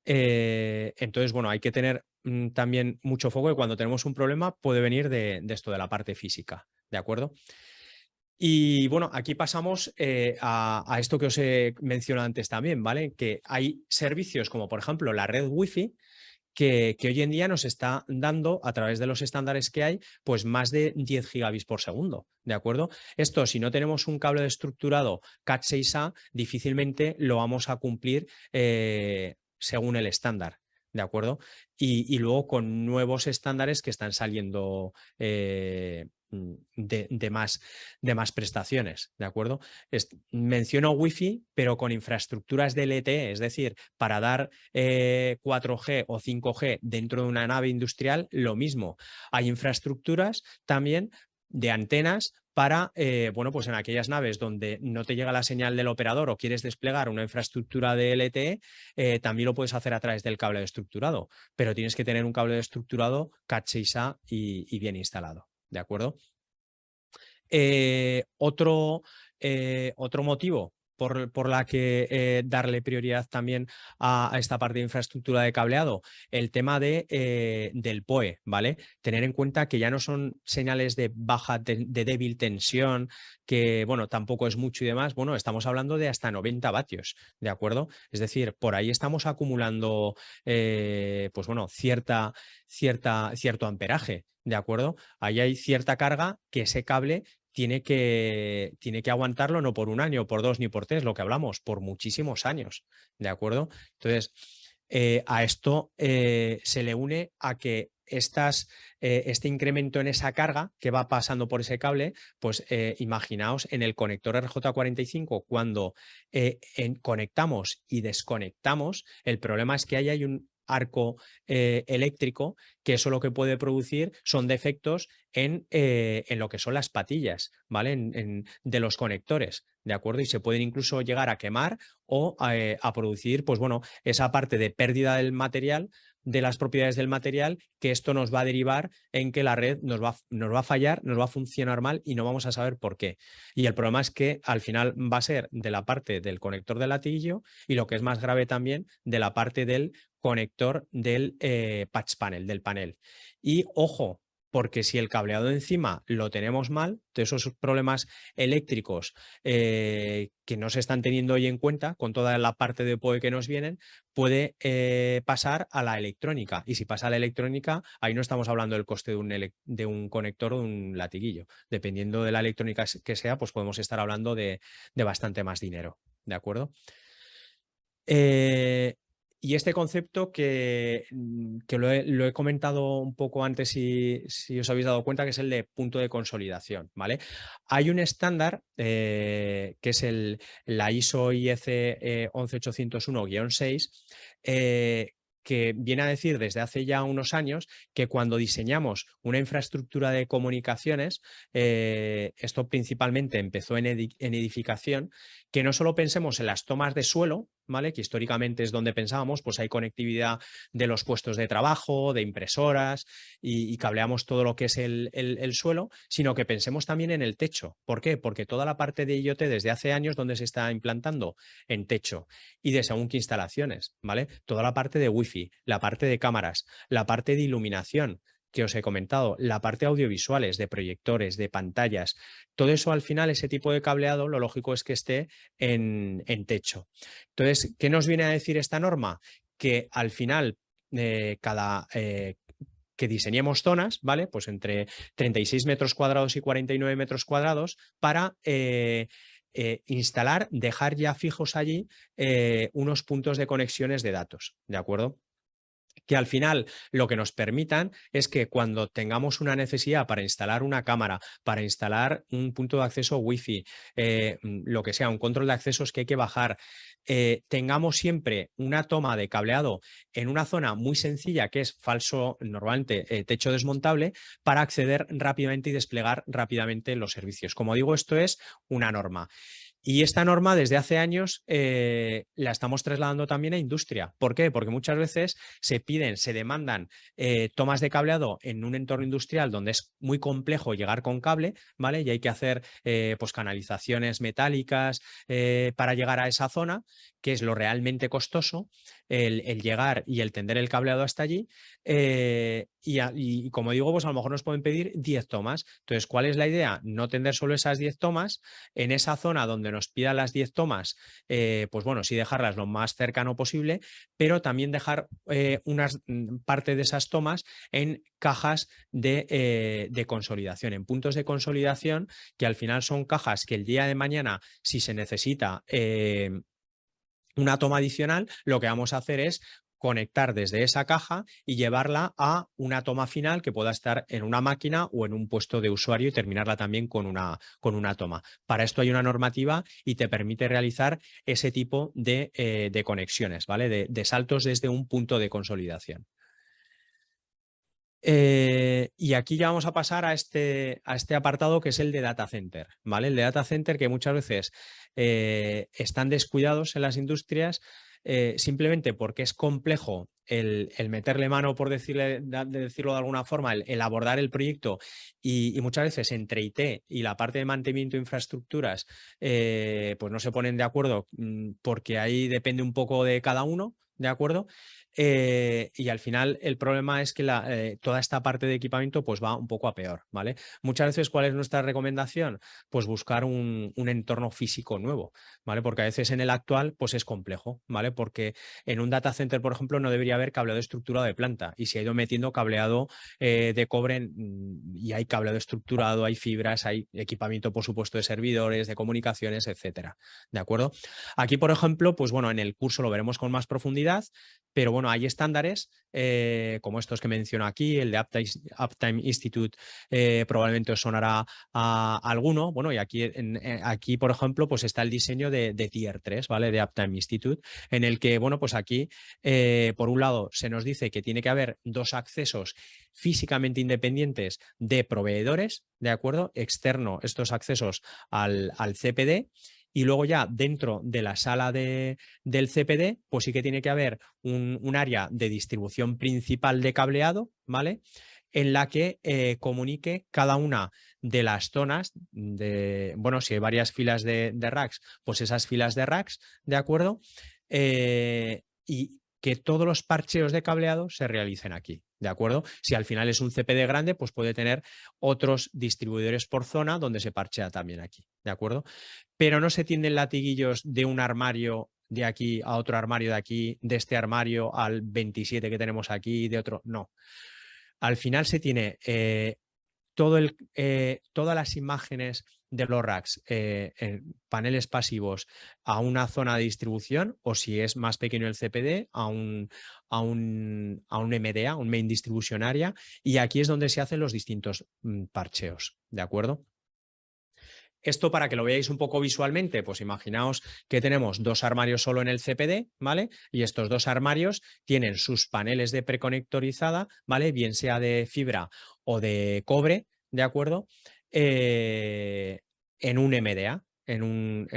Entonces, bueno, hay que tener también mucho foco, que cuando tenemos un problema puede venir de esto, de la parte física. ¿De acuerdo? Y bueno, aquí pasamos a esto que os he mencionado antes también, ¿vale? Que hay servicios como, por ejemplo, la red Wi-Fi, que hoy en día nos está dando, a través de los estándares que hay, pues más de 10 gigabits por segundo, ¿de acuerdo? Esto, si no tenemos un cable estructurado Cat6a, difícilmente lo vamos a cumplir según el estándar, ¿de acuerdo? Y luego con nuevos estándares que están saliendo de más prestaciones, ¿de acuerdo? Menciono Wi-Fi, pero con infraestructuras de LTE, es decir, para dar 4G o 5G dentro de una nave industrial, lo mismo. Hay infraestructuras también de antenas para, bueno, pues en aquellas naves donde no te llega la señal del operador o quieres desplegar una infraestructura de LTE, también lo puedes hacer a través del cable de estructurado, pero tienes que tener un cable de estructurado Cat6A y bien instalado, ¿de acuerdo? Otro motivo por la que darle prioridad también a esta parte de infraestructura de cableado, el tema del PoE, ¿vale? Tener en cuenta que ya no son señales de de débil tensión, que, bueno, tampoco es mucho y demás. Bueno, estamos hablando de hasta 90 vatios, ¿de acuerdo? Es decir, por ahí estamos acumulando, pues bueno, cierto amperaje, ¿de acuerdo? Ahí hay cierta carga que ese cable tiene que aguantarlo no por un año, por dos ni por tres, lo que hablamos, por muchísimos años, ¿de acuerdo? Entonces, a esto se le une a que este incremento en esa carga que va pasando por ese cable, pues imaginaos en el conector RJ45, cuando conectamos y desconectamos, el problema es que ahí hay un arco eléctrico, que eso lo que puede producir son defectos en lo que son las patillas, ¿vale? De los conectores, ¿de acuerdo? Y se pueden incluso llegar a quemar o a producir, pues bueno, esa parte de pérdida del material, de las propiedades del material, que esto nos va a derivar en que la red nos va a fallar, nos va a funcionar mal y no vamos a saber por qué. Y el problema es que al final va a ser de la parte del conector del latiguillo y, lo que es más grave también, de la parte del conector del patch panel, del panel. Y ojo, porque si el cableado encima lo tenemos mal, de esos problemas eléctricos que no se están teniendo hoy en cuenta, con toda la parte de PoE que nos vienen, puede pasar a la electrónica. Y si pasa a la electrónica, ahí no estamos hablando del coste de un conector o de un latiguillo. Dependiendo de la electrónica que sea, pues podemos estar hablando de bastante más dinero. ¿De acuerdo? Y este concepto que lo he comentado un poco antes, si os habéis dado cuenta, que es el de punto de consolidación, ¿vale? Hay un estándar que es la ISO IEC 11801-6, que viene a decir desde hace ya unos años que cuando diseñamos una infraestructura de comunicaciones, esto principalmente empezó en edificación, que no solo pensemos en las tomas de suelo, ¿vale? Que históricamente es donde pensábamos, pues hay conectividad de los puestos de trabajo, de impresoras y cableamos todo lo que es el suelo, sino que pensemos también en el techo. ¿Por qué? Porque toda la parte de IoT desde hace años, ¿dónde se está implantando? En techo y de según qué instalaciones, ¿vale? Toda la parte de wifi, la parte de cámaras, la parte de iluminación que os he comentado, la parte de audiovisuales, de proyectores, de pantallas, todo eso al final, ese tipo de cableado, lo lógico es que esté en techo. Entonces, ¿qué nos viene a decir esta norma? Que al final, que diseñemos zonas, ¿vale? Pues entre 36 metros cuadrados y 49 metros cuadrados para instalar, dejar ya fijos allí unos puntos de conexiones de datos, ¿de acuerdo? Que al final lo que nos permitan es que cuando tengamos una necesidad para instalar una cámara, para instalar un punto de acceso Wi-Fi, lo que sea, un control de accesos que hay que bajar, tengamos siempre una toma de cableado en una zona muy sencilla, que es falso, normalmente techo desmontable, para acceder rápidamente y desplegar rápidamente los servicios. Como digo, esto es una norma. Y esta norma desde hace años la estamos trasladando también a industria. ¿Por qué? Porque muchas veces se demandan tomas de cableado en un entorno industrial donde es muy complejo llegar con cable, ¿vale? Y hay que hacer pues canalizaciones metálicas para llegar a esa zona, que es lo realmente costoso, el llegar y el tender el cableado hasta allí. Y como digo, pues a lo mejor nos pueden pedir 10 tomas. Entonces, ¿cuál es la idea? No tender solo esas 10 tomas en esa zona donde nos pidan las 10 tomas, pues bueno, sí dejarlas lo más cercano posible, pero también dejar parte de esas tomas en cajas de consolidación, en puntos de consolidación, que al final son cajas que el día de mañana, si se necesita una toma adicional, lo que vamos a hacer es conectar desde esa caja y llevarla a una toma final que pueda estar en una máquina o en un puesto de usuario y terminarla también con una toma. Para esto hay una normativa y te permite realizar ese tipo de conexiones, ¿vale? De saltos desde un punto de consolidación. Y aquí ya vamos a pasar a este apartado que es el de data center, ¿vale? El de data center que muchas veces están descuidados en las industrias simplemente porque es complejo el meterle mano, por decirlo de alguna forma, el abordar el proyecto y muchas veces entre IT y la parte de mantenimiento de infraestructuras pues no se ponen de acuerdo porque ahí depende un poco de cada uno, ¿de acuerdo? Y al final el problema es que toda esta parte de equipamiento pues va un poco a peor, ¿vale? Muchas veces, ¿cuál es nuestra recomendación? Pues buscar un entorno físico nuevo, ¿vale? Porque a veces en el actual pues es complejo, ¿vale? Porque en un data center, por ejemplo, no debería haber cableado estructurado de planta y se ha ido metiendo cableado de cobre y hay cableado estructurado, hay fibras, hay equipamiento, por supuesto, de servidores, de comunicaciones, etcétera, ¿de acuerdo? Aquí, por ejemplo, pues bueno, en el curso lo veremos con más profundidad, pero bueno, hay estándares como estos que menciono aquí, el de Uptime Institute probablemente os sonará a alguno. Bueno, y aquí, por ejemplo, pues está el diseño de Tier 3, ¿vale? De Uptime Institute, en el que, bueno, pues aquí, por un lado, se nos dice que tiene que haber dos accesos físicamente independientes de proveedores, ¿de acuerdo? Externo, estos accesos al CPD. Y luego ya dentro de la sala del CPD, pues sí que tiene que haber un área de distribución principal de cableado, ¿vale? En la que comunique cada una de las zonas bueno, si hay varias filas de racks, pues esas filas de racks, ¿de acuerdo? Y que todos los parcheos de cableado se realicen aquí, ¿de acuerdo? Si al final es un CPD grande, pues puede tener otros distribuidores por zona donde se parchea también aquí, ¿de acuerdo? Pero no se tienden latiguillos de un armario de aquí a otro armario de aquí, de este armario al 27 que tenemos aquí, de otro, no. Al final se tiene todas las imágenes de los racks en paneles pasivos a una zona de distribución o si es más pequeño el CPD a un MDA, un Main Distribution Area, y aquí es donde se hacen los distintos parcheos, ¿de acuerdo? Esto para que lo veáis un poco visualmente, pues imaginaos que tenemos dos armarios solo en el CPD, ¿vale? Y estos dos armarios tienen sus paneles de preconectorizada, ¿vale? Bien sea de fibra o de cobre, ¿de acuerdo? En un MDA, en un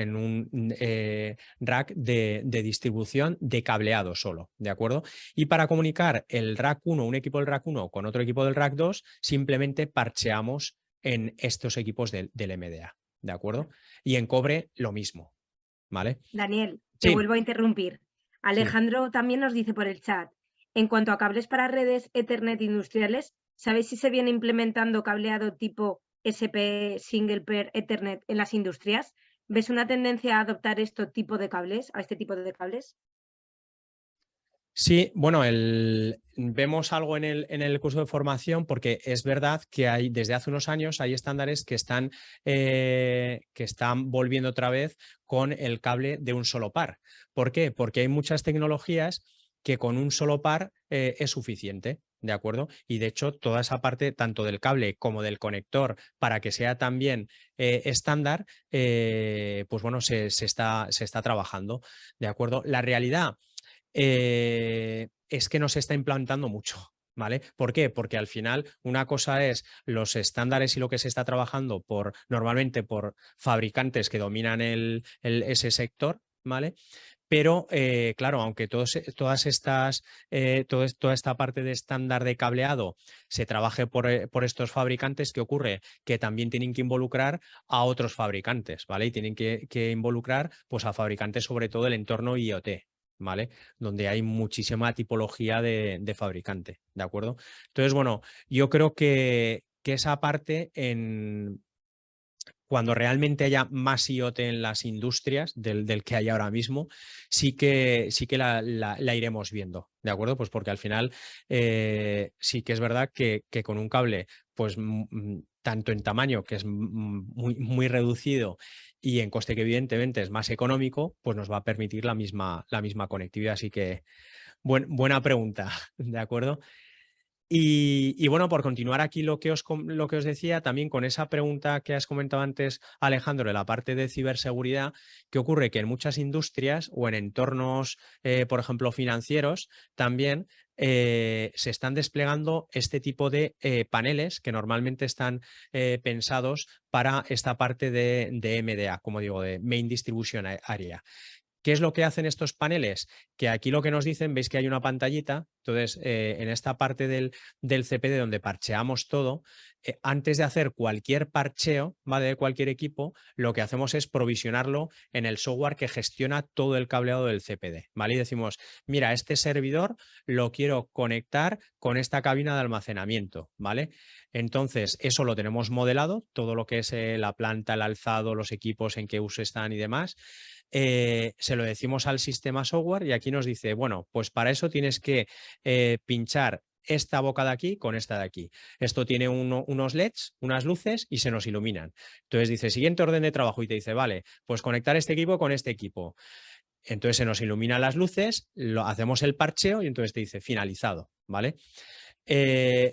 rack de distribución de cableado solo, ¿de acuerdo? Y para comunicar el rack 1, un equipo del rack 1 con otro equipo del rack 2, simplemente parcheamos en estos equipos del MDA. ¿De acuerdo? Y en cobre lo mismo, ¿vale? Daniel, te Sí, vuelvo a interrumpir. sí. Alejandro también nos dice por el chat, en cuanto a cables para redes Ethernet industriales, ¿sabéis si se viene implementando cableado tipo SP Single Pair Ethernet en las industrias? ¿Ves una tendencia a adoptar este tipo de cables, a este tipo de cables? Sí, bueno, vemos algo en el curso de formación porque es verdad que desde hace unos años hay estándares que están volviendo otra vez con el cable de un solo par. ¿Por qué? Porque hay muchas tecnologías que con un solo par es suficiente, ¿de acuerdo? Y de hecho, toda esa parte, tanto del cable como del conector, para que sea también estándar, pues bueno, se está trabajando, ¿de acuerdo? La realidad es que no se está implantando mucho. ¿Vale? ¿Por qué? Porque al final una cosa es los estándares y lo que se está trabajando normalmente por fabricantes que dominan ese sector, ¿vale? Pero claro, aunque todas estas, toda esta parte de estándar de cableado se trabaje por estos fabricantes, ¿qué ocurre? Que también tienen que involucrar a otros fabricantes, ¿vale? Y tienen que involucrar pues, a fabricantes sobre todo del entorno IoT, ¿vale? Donde hay muchísima tipología de fabricante, ¿de acuerdo? Entonces, bueno, yo creo que esa parte cuando realmente haya más IoT en las industrias del que hay ahora mismo, sí que la iremos viendo, ¿de acuerdo? Pues porque al final sí que es verdad que con un cable, pues tanto en tamaño, que es muy, muy reducido, y en coste que evidentemente es más económico, pues nos va a permitir la misma conectividad. Así que buena pregunta, ¿de acuerdo? Y bueno, por continuar aquí lo que os decía, también con esa pregunta que has comentado antes, Alejandro, de la parte de ciberseguridad, ¿qué ocurre? Que en muchas industrias o en entornos, por ejemplo, financieros, también se están desplegando este tipo de paneles que normalmente están pensados para esta parte de MDA, como digo, de Main Distribution Area. ¿Qué es lo que hacen estos paneles? Que aquí lo que nos dicen, veis que hay una pantallita, entonces en esta parte del CPD donde parcheamos todo, antes de hacer cualquier parcheo, ¿vale? De cualquier equipo, lo que hacemos es provisionarlo en el software que gestiona todo el cableado del CPD, ¿vale? Y decimos, mira, este servidor lo quiero conectar con esta cabina de almacenamiento, ¿vale? Entonces, eso lo tenemos modelado, todo lo que es la planta, el alzado, los equipos en qué uso están y demás. Se lo decimos al sistema software y aquí nos dice, bueno, pues para eso tienes que pinchar esta boca de aquí con esta de aquí. Esto tiene unos LEDs, unas luces y se nos iluminan. Entonces dice, siguiente orden de trabajo y te dice, vale, pues conectar este equipo con este equipo. Entonces se nos iluminan las luces, hacemos el parcheo y entonces te dice finalizado, ¿vale?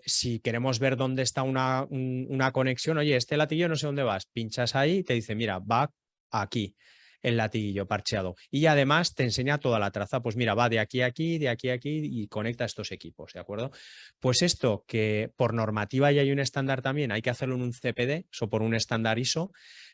Si queremos ver dónde está una conexión, oye, este latiguillo no sé dónde vas, pinchas ahí y te dice, mira, va aquí el latiguillo parcheado. Y además te enseña toda la traza, pues mira, va de aquí a aquí, de aquí a aquí y conecta estos equipos, ¿de acuerdo? Pues esto que por normativa ya hay un estándar también, hay que hacerlo en un CPD o por un estándar ISO,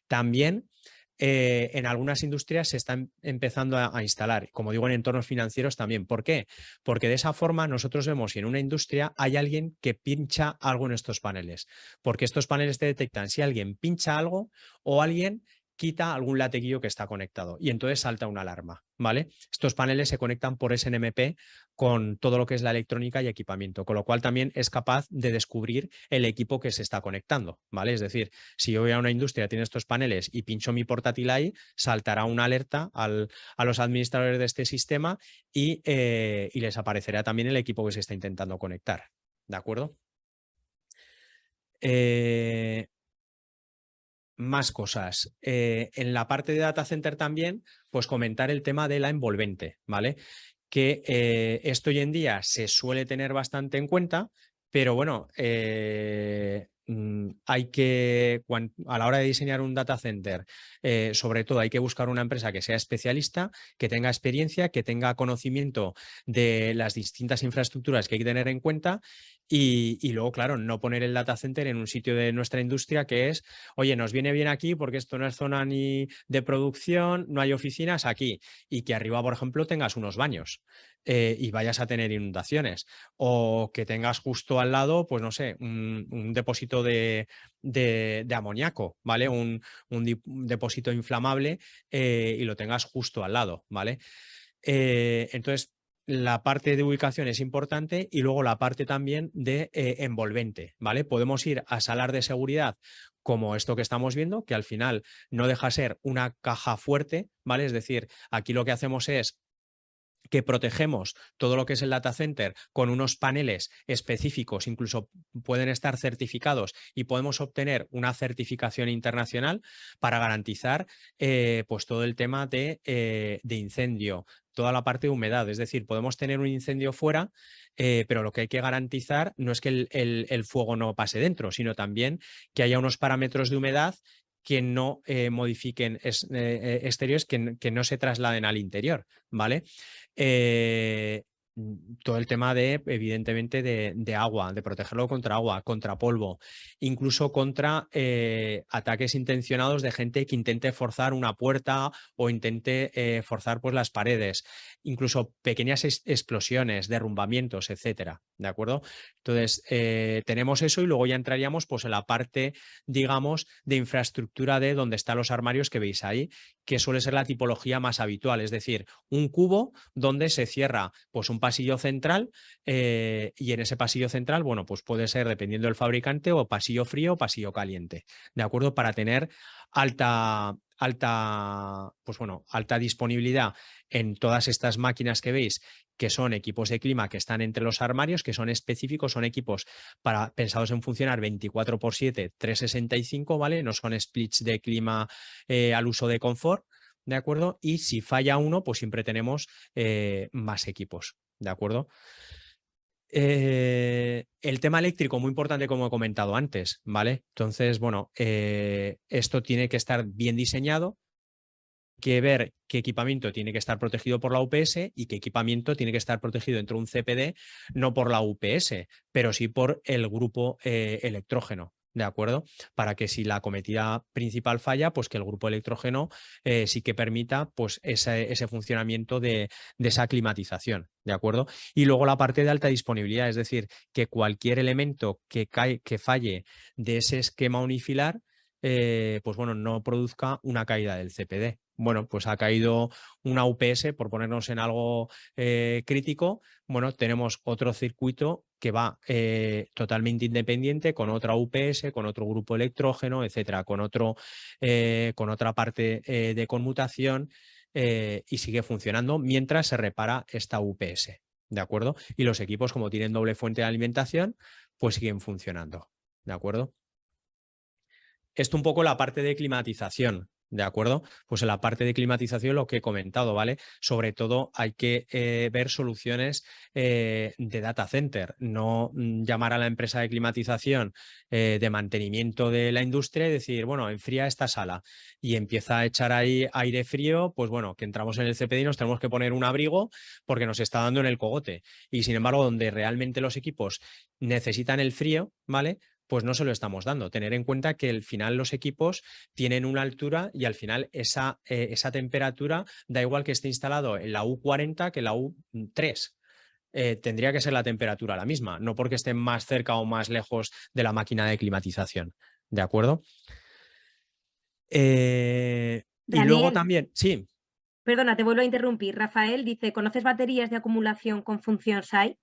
también en algunas industrias se están empezando a instalar, como digo, en entornos financieros también. ¿Por qué? Porque de esa forma nosotros vemos si en una industria hay alguien que pincha algo en estos paneles, porque estos paneles te detectan si alguien pincha algo o alguien quita algún latiguillo que está conectado y entonces salta una alarma, ¿vale? Estos paneles se conectan por SNMP con todo lo que es la electrónica y equipamiento, con lo cual también es capaz de descubrir el equipo que se está conectando, ¿vale? Es decir, si yo voy a una industria, tiene estos paneles y pincho mi portátil ahí, saltará una alerta a los administradores de este sistema y les aparecerá también el equipo que se está intentando conectar, ¿de acuerdo? Más cosas. En la parte de data center también, pues comentar el tema de la envolvente, ¿vale? Que esto hoy en día se suele tener bastante en cuenta, pero bueno, hay que, a la hora de diseñar un data center, sobre todo hay que buscar una empresa que sea especialista, que tenga experiencia, que tenga conocimiento de las distintas infraestructuras que hay que tener en cuenta y luego, claro, no poner el data center en un sitio de nuestra industria que es, oye, nos viene bien aquí porque esto no es zona ni de producción, no hay oficinas aquí y que arriba, por ejemplo, tengas unos baños y vayas a tener inundaciones o que tengas justo al lado, pues no sé, un depósito de amoníaco, ¿vale? Un depósito inflamable y lo tengas justo al lado, ¿vale? Entonces, la parte de ubicación es importante y luego la parte también de envolvente, ¿vale? Podemos ir a salas de seguridad como esto que estamos viendo, que al final no deja ser una caja fuerte, ¿vale? Es decir, aquí lo que hacemos es que protegemos todo lo que es el data center con unos paneles específicos, incluso pueden estar certificados y podemos obtener una certificación internacional para garantizar pues todo el tema de incendio, toda la parte de humedad. Es decir, podemos tener un incendio fuera, pero lo que hay que garantizar no es que el fuego no pase dentro, sino también que haya unos parámetros de humedad que no modifiquen exteriores, que no se trasladen al interior, ¿vale? Eh, todo el tema de, evidentemente, de agua, de protegerlo contra agua, contra polvo, incluso contra ataques intencionados de gente que intente forzar una puerta o intente forzar pues, las paredes, incluso pequeñas explosiones, derrumbamientos, etcétera, ¿de acuerdo? Entonces, tenemos eso y luego ya entraríamos pues, en la parte, digamos, de infraestructura de donde están los armarios que veis ahí, que suele ser la tipología más habitual, es decir, un cubo donde se cierra pues un pasillo central y en ese pasillo central, bueno, pues puede ser dependiendo del fabricante o pasillo frío o pasillo caliente, ¿de acuerdo? Para tener pues bueno, alta disponibilidad en todas estas máquinas que veis, que son equipos de clima que están entre los armarios, que son específicos, son equipos pensados en funcionar 24/7, 365, ¿vale? No son splits de clima al uso de confort, ¿de acuerdo? Y si falla uno, pues siempre tenemos más equipos, ¿de acuerdo? El tema eléctrico, muy importante, como he comentado antes, ¿vale? Entonces, bueno, esto tiene que estar bien diseñado, que ver qué equipamiento tiene que estar protegido por la UPS y qué equipamiento tiene que estar protegido dentro de un CPD, no por la UPS, pero sí por el grupo electrógeno. ¿De acuerdo? Para que si la acometida principal falla, pues que el grupo electrógeno sí que permita pues ese funcionamiento de esa climatización. ¿De acuerdo? Y luego la parte de alta disponibilidad, es decir, que cualquier elemento que falle de ese esquema unifilar, pues bueno, no produzca una caída del CPD. Bueno, pues ha caído una UPS, por ponernos en algo crítico. Bueno, tenemos otro circuito que va totalmente independiente, con otra UPS, con otro grupo electrógeno, etcétera, con otra parte de conmutación, y sigue funcionando mientras se repara esta UPS. ¿De acuerdo? Y los equipos, como tienen doble fuente de alimentación, pues siguen funcionando. ¿De acuerdo? Esto un poco la parte de climatización, ¿de acuerdo? Pues en la parte de climatización lo que he comentado, ¿vale? Sobre todo hay que ver soluciones de data center, no llamar a la empresa de climatización de mantenimiento de la industria y decir, bueno, enfría esta sala y empieza a echar ahí aire frío, pues bueno, que entramos en el CPD y nos tenemos que poner un abrigo porque nos está dando en el cogote. Y sin embargo, donde realmente los equipos necesitan el frío, ¿vale? Pues no se lo estamos dando. Tener en cuenta que al final los equipos tienen una altura y al final esa temperatura da igual que esté instalado en la U40 que en la U3. Tendría que ser la temperatura la misma, no porque estén más cerca o más lejos de la máquina de climatización. ¿De acuerdo? Y luego Daniel, también, sí. perdona, te vuelvo a interrumpir. Rafael dice, ¿conoces baterías de acumulación con función SAI?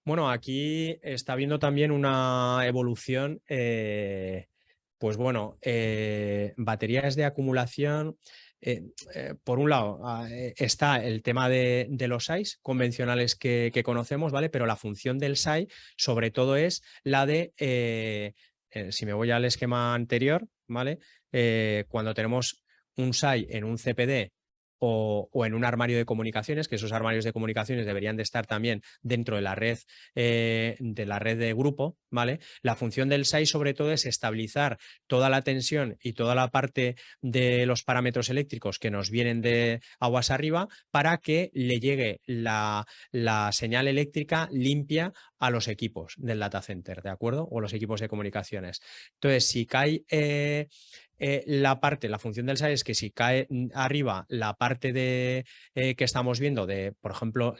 Bueno, aquí está viendo también una evolución, pues bueno, baterías de acumulación. Por un lado, está el tema de los SAIs convencionales que conocemos, ¿vale? Pero la función del SAI, sobre todo, es la de, si me voy al esquema anterior, ¿vale? Cuando tenemos un SAI en un CPD o en un armario de comunicaciones, que esos armarios de comunicaciones deberían de estar también dentro de la red de grupo, ¿vale? La función del SAI sobre todo es estabilizar toda la tensión y toda la parte de los parámetros eléctricos que nos vienen de aguas arriba para que le llegue la señal eléctrica limpia a los equipos del data center, ¿de acuerdo? O los equipos de comunicaciones. Entonces, si cae la función del SAI es que si cae arriba la parte de que estamos viendo de, por ejemplo,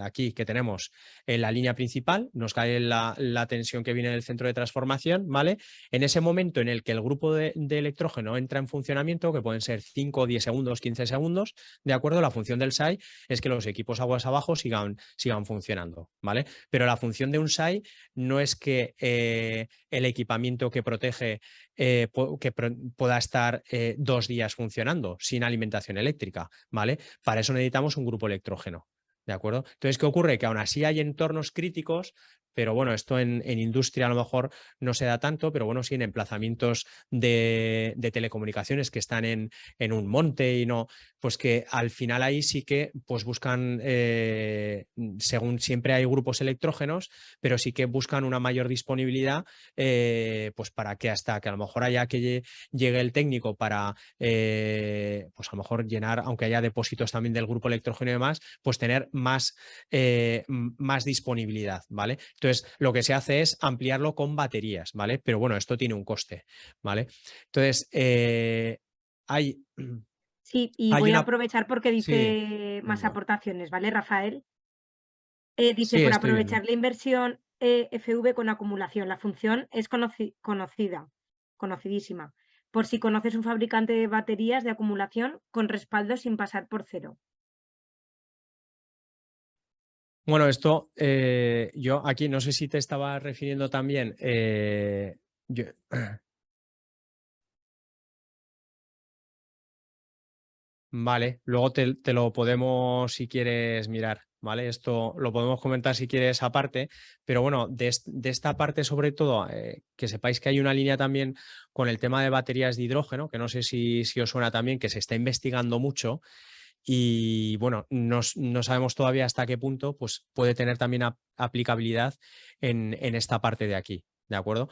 aquí que tenemos la línea principal, nos cae la tensión que viene del centro de transformación, ¿vale? En ese momento en el que el grupo de electrógeno entra en funcionamiento, que pueden ser 5, 10 segundos, 15 segundos, ¿de acuerdo? La función del SAI es que los equipos aguas abajo sigan funcionando, ¿vale? Pero la función de un SAI no es que el equipamiento que protege pueda estar 2 días funcionando sin alimentación eléctrica, ¿vale? Para eso necesitamos un grupo electrógeno, ¿de acuerdo? Entonces, ¿qué ocurre? Que aún así hay entornos críticos, pero bueno, esto en industria a lo mejor no se da tanto, pero bueno, sí en emplazamientos de telecomunicaciones que están en un monte y no, pues que al final ahí sí que pues buscan, según siempre hay grupos electrógenos, pero sí que buscan una mayor disponibilidad, pues para que hasta que a lo mejor haya que llegue el técnico para, pues a lo mejor llenar, aunque haya depósitos también del grupo electrógeno y demás, pues tener más disponibilidad, ¿vale? Entonces, lo que se hace es ampliarlo con baterías, ¿vale? Pero bueno, esto tiene un coste, ¿vale? Entonces, hay, Sí, y hay voy a una... aprovechar porque Sí, dice más venga. aportaciones, ¿vale, Rafael? Dice, Sí, por estoy viendo. aprovechar la inversión FV con acumulación, la función es conocida, conocidísima. Por si conoces un fabricante de baterías de acumulación con respaldo sin pasar por cero. Bueno, esto yo aquí no sé si te estaba refiriendo también. Vale, luego te lo podemos, si quieres, mirar, ¿vale? Esto lo podemos comentar si quieres aparte, pero bueno, de esta parte sobre todo, que sepáis que hay una línea también con el tema de baterías de hidrógeno, que no sé si os suena también, que se está investigando mucho y bueno, no sabemos todavía hasta qué punto pues, puede tener también aplicabilidad en esta parte de aquí, ¿de acuerdo?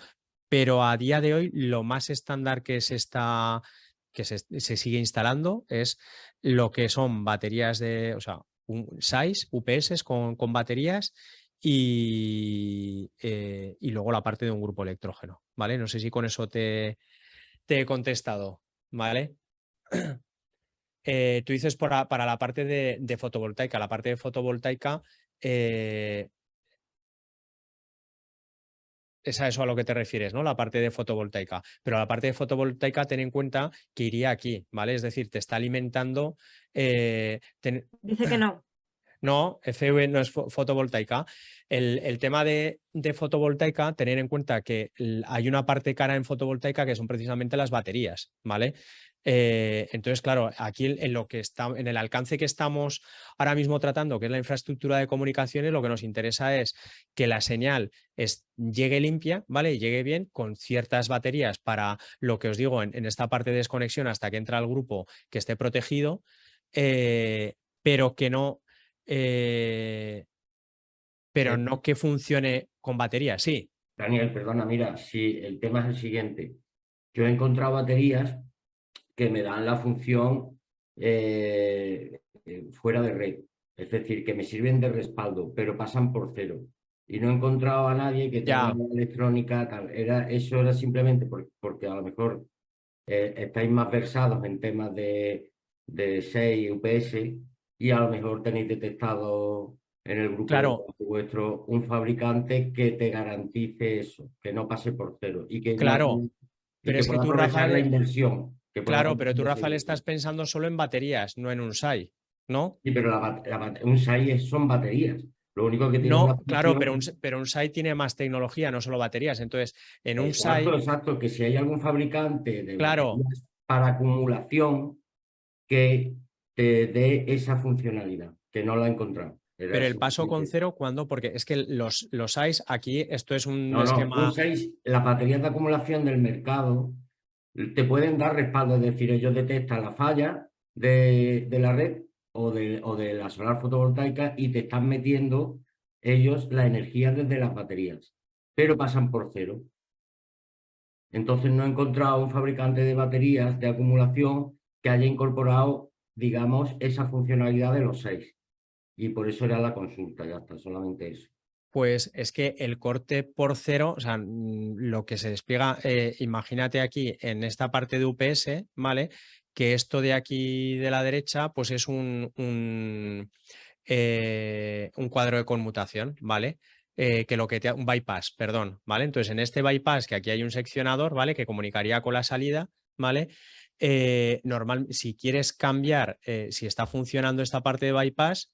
Pero a día de hoy lo más estándar que se sigue instalando es lo que son baterías de, o sea, SAIs, UPS con baterías y luego la parte de un grupo electrógeno, ¿vale? No sé si con eso te he contestado, ¿vale? Tú dices para la parte de fotovoltaica. La parte de fotovoltaica es a eso a lo que te refieres, ¿no? La parte de fotovoltaica. Pero la parte de fotovoltaica, ten en cuenta que iría aquí, ¿vale? Es decir, te está alimentando. Dice que no. No, FV no es fotovoltaica. El tema de fotovoltaica, tener en cuenta que hay una parte cara en fotovoltaica que son precisamente las baterías, ¿vale? Entonces, claro, aquí en lo que está, en el alcance que estamos ahora mismo tratando, que es la infraestructura de comunicaciones, lo que nos interesa es que la señal llegue limpia, ¿vale? Y llegue bien con ciertas baterías para lo que os digo en esta parte de desconexión hasta que entra el grupo que esté protegido, pero que no pero Eh, no que funcione con batería, sí. Daniel, perdona, mira, si el tema es el siguiente, yo he encontrado baterías que me dan la función fuera de red, es decir, que me sirven de respaldo, pero pasan por cero. Y no he encontrado a nadie que tenga Ya, una electrónica tal. Eso era simplemente porque a lo mejor estáis más versados en temas de 6 UPS y a lo mejor tenéis detectado en el grupo de claro, trabajo vuestro un fabricante que te garantice eso, que no pase por cero y que no claro. y Pero que es que pueda tú, aprovechar la Rafael, inversión, que pueda claro, pero tú, aprovechar esa Rafael, estás inversión. pensando solo en baterías, no en un SAI, ¿no? Sí, pero un SAI son baterías. Lo único que tiene una No, claro, pero función. pero un SAI tiene más tecnología, no solo baterías. Entonces, en un Exacto, SAI, exacto, que si hay algún fabricante de claro, baterías para acumulación que te dé esa funcionalidad, que no la he encontrado. Era pero el paso con simplemente. cero, ¿cuándo? Porque es que los SAIs aquí, esto es un No, no, un esquema, 6 las baterías de acumulación del mercado te pueden dar respaldo, es decir, ellos detectan la falla de la red o de la solar fotovoltaica y te están metiendo ellos la energía desde las baterías, pero pasan por cero. Entonces no he encontrado un fabricante de baterías de acumulación que haya incorporado, digamos, esa funcionalidad de los 6. Y por eso era la consulta, ya está, solamente eso. pues es que el corte por cero, o sea, lo que se despliega, imagínate aquí en esta parte de UPS, ¿vale? Que esto de aquí de la derecha, pues es un cuadro de conmutación, ¿vale? Un bypass, perdón, ¿vale? Entonces, en este bypass, que aquí hay un seccionador, ¿vale? Que comunicaría con la salida, ¿vale? Si quieres cambiar, si está funcionando esta parte de bypass,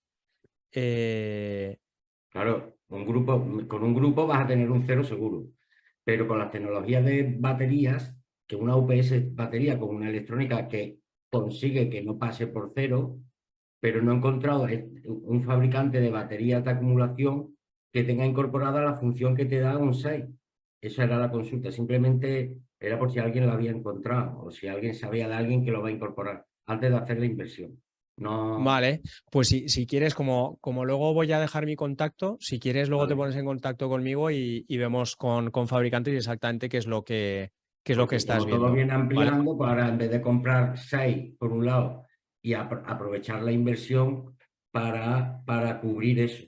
eh, Claro, con un grupo vas a tener un cero seguro, pero con las tecnologías de baterías, que una UPS batería con una electrónica que consigue que no pase por cero, pero no he encontrado un fabricante de baterías de acumulación que tenga incorporada la función que te da un 6. Esa era la consulta, simplemente era por si alguien la había encontrado o si alguien sabía de alguien que lo va a incorporar antes de hacer la inversión. No, vale, pues si quieres, como luego voy a dejar mi contacto, si quieres, luego te vale. pones en contacto conmigo y vemos con fabricantes y exactamente qué es lo que Porque estás como todo viendo, viene ¿vale? ampliando, pues ahora en vez de comprar 6 por un lado y aprovechar la inversión para cubrir eso,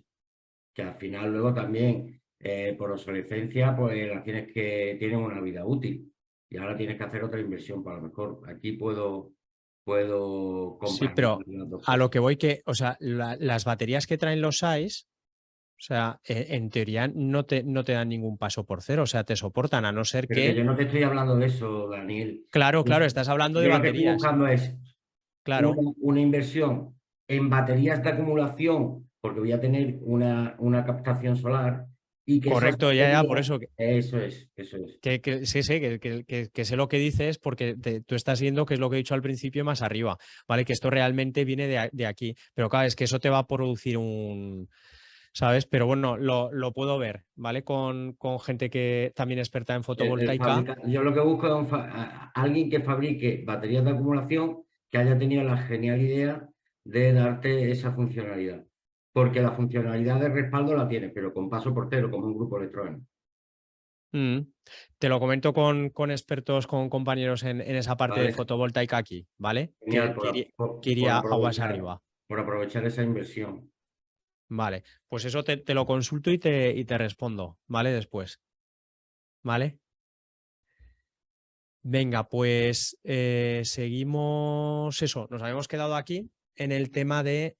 que al final luego también por obsolescencia, pues las tienen una vida útil y ahora tienes que hacer otra inversión, para lo mejor aquí puedo Sí, compartir pero las dos a lo cosas. que voy o sea, las baterías que traen los SAIs, o sea, en teoría no te dan ningún paso por cero, o sea, te soportan, a no ser Pero que yo que, no te estoy hablando de eso, Daniel. claro, claro, estás hablando de Yo lo que estoy baterías, buscando es claro, una inversión en baterías de acumulación, porque voy a tener una captación solar y que esas correcto, ya, por baterías, eso, eso es. sí, sí, que sé lo que dices porque tú estás viendo que es lo que he dicho al principio más arriba, ¿vale? Que esto realmente viene de aquí, pero claro, es que eso te va a producir ¿sabes? Pero bueno, lo puedo ver, ¿vale? Con gente que también experta en fotovoltaica. Yo lo que busco es alguien que fabrique baterías de acumulación que haya tenido la genial idea de darte esa funcionalidad. Porque la funcionalidad de respaldo la tiene, pero con paso por cero, como un grupo electrónico. Te lo comento con expertos, con compañeros en esa parte de ¿Vale? fotovoltaica aquí, ¿vale? Genial, Que iría aguas arriba. por aprovechar esa inversión. Vale, pues eso te lo consulto y te respondo, ¿vale? Después, ¿vale? Venga, pues seguimos eso. Nos habíamos quedado aquí en el tema de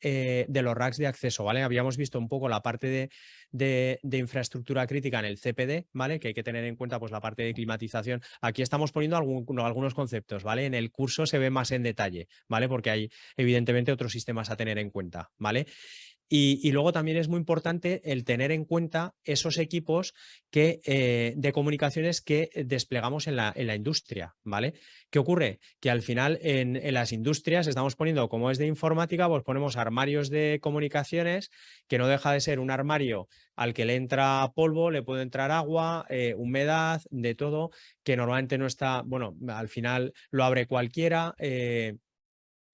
los racks de acceso, ¿vale? Habíamos visto un poco la parte de infraestructura crítica en el CPD, ¿vale? Que hay que tener en cuenta pues la parte de climatización. Aquí estamos poniendo algunos conceptos, ¿vale? En el curso se ve más en detalle, ¿vale? Porque hay evidentemente otros sistemas a tener en cuenta, ¿vale? Y luego también es muy importante el tener en cuenta esos equipos de comunicaciones que desplegamos en la industria, ¿vale? ¿Qué ocurre? Que al final en las industrias estamos poniendo, como es de informática, pues ponemos armarios de comunicaciones, que no deja de ser un armario al que le entra polvo, le puede entrar agua, humedad, de todo, que normalmente no está, bueno, al final lo abre cualquiera.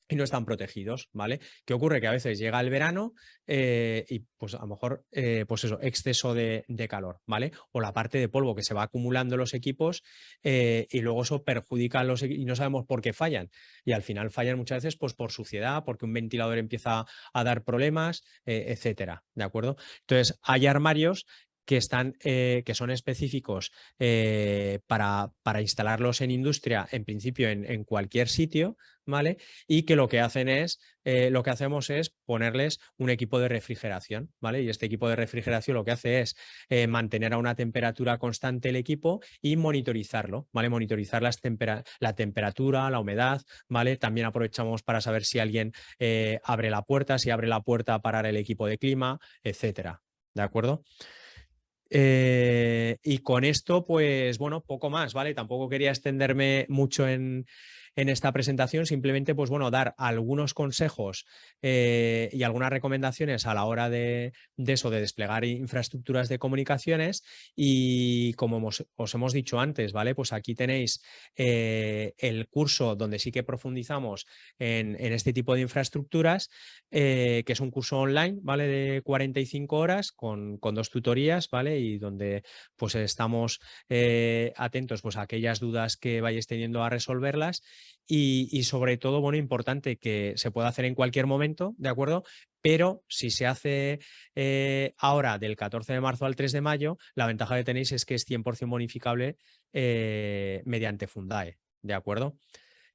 Y no están protegidos, ¿vale? ¿Qué ocurre? Que a veces llega el verano y pues a lo mejor, pues eso, exceso de calor, ¿vale? O la parte de polvo que se va acumulando en los equipos y luego eso perjudica a los equipos y no sabemos por qué fallan. Y al final fallan muchas veces pues por suciedad, porque un ventilador empieza a dar problemas, etcétera, ¿de acuerdo? Entonces, hay armarios que son específicos para instalarlos en industria, en principio en cualquier sitio, ¿vale? Y que lo que hacemos es ponerles un equipo de refrigeración, ¿vale? Y este equipo de refrigeración lo que hace es mantener a una temperatura constante el equipo y monitorizarlo, ¿vale? Monitorizar la temperatura, la humedad, ¿vale? También aprovechamos para saber si alguien abre la puerta, si abre la puerta a parar el equipo de clima, etcétera, ¿de acuerdo? Y con esto, pues bueno, poco más, ¿vale? Tampoco quería extenderme mucho en esta presentación, simplemente, pues bueno, dar algunos consejos y algunas recomendaciones a la hora de eso, de desplegar infraestructuras de comunicaciones. Y como os hemos dicho antes, ¿vale? Pues aquí tenéis el curso donde sí que profundizamos en este tipo de infraestructuras, que es un curso online, ¿vale? De 45 horas con 2 tutorías, ¿vale? Y donde pues estamos atentos pues a aquellas dudas que vayáis teniendo a resolverlas y sobre todo, bueno, importante que se pueda hacer en cualquier momento, ¿de acuerdo? Pero si se hace ahora del 14 de marzo al 3 de mayo, la ventaja que tenéis es que es 100% bonificable mediante Fundae, ¿de acuerdo?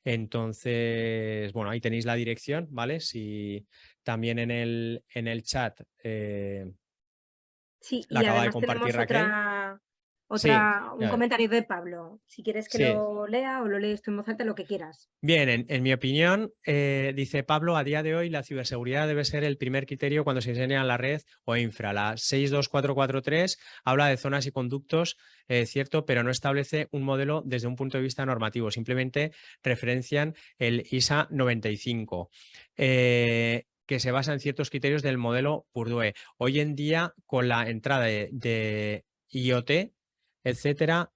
Entonces, bueno, ahí tenéis la dirección, ¿vale? Si también en el chat Sí, la y acaba de además compartir tenemos Raquel. Sí, un comentario de Pablo. Si quieres que sí. lo lea o lo lees tú en voz alta, lo que quieras. Bien, en mi opinión, dice Pablo, a día de hoy la ciberseguridad debe ser el primer criterio cuando se enseña la red o infra. La 62443 habla de zonas y conductos, cierto, pero no establece un modelo desde un punto de vista normativo. Simplemente referencian el ISA 95. Que se basa en ciertos criterios del modelo Purdue. Hoy en día, con la entrada de IoT, etcétera,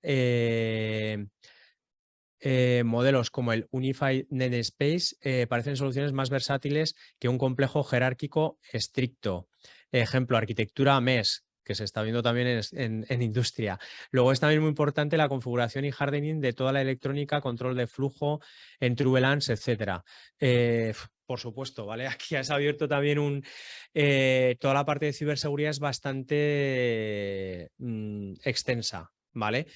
modelos como el Unified Namespace parecen soluciones más versátiles que un complejo jerárquico estricto. Ejemplo, arquitectura MES, que se está viendo también en industria. Luego es también muy importante la configuración y hardening de toda la electrónica, control de flujo, en TrueLANs, etcétera. Por supuesto, ¿vale? Aquí has abierto también toda la parte de ciberseguridad es bastante extensa, ¿vale?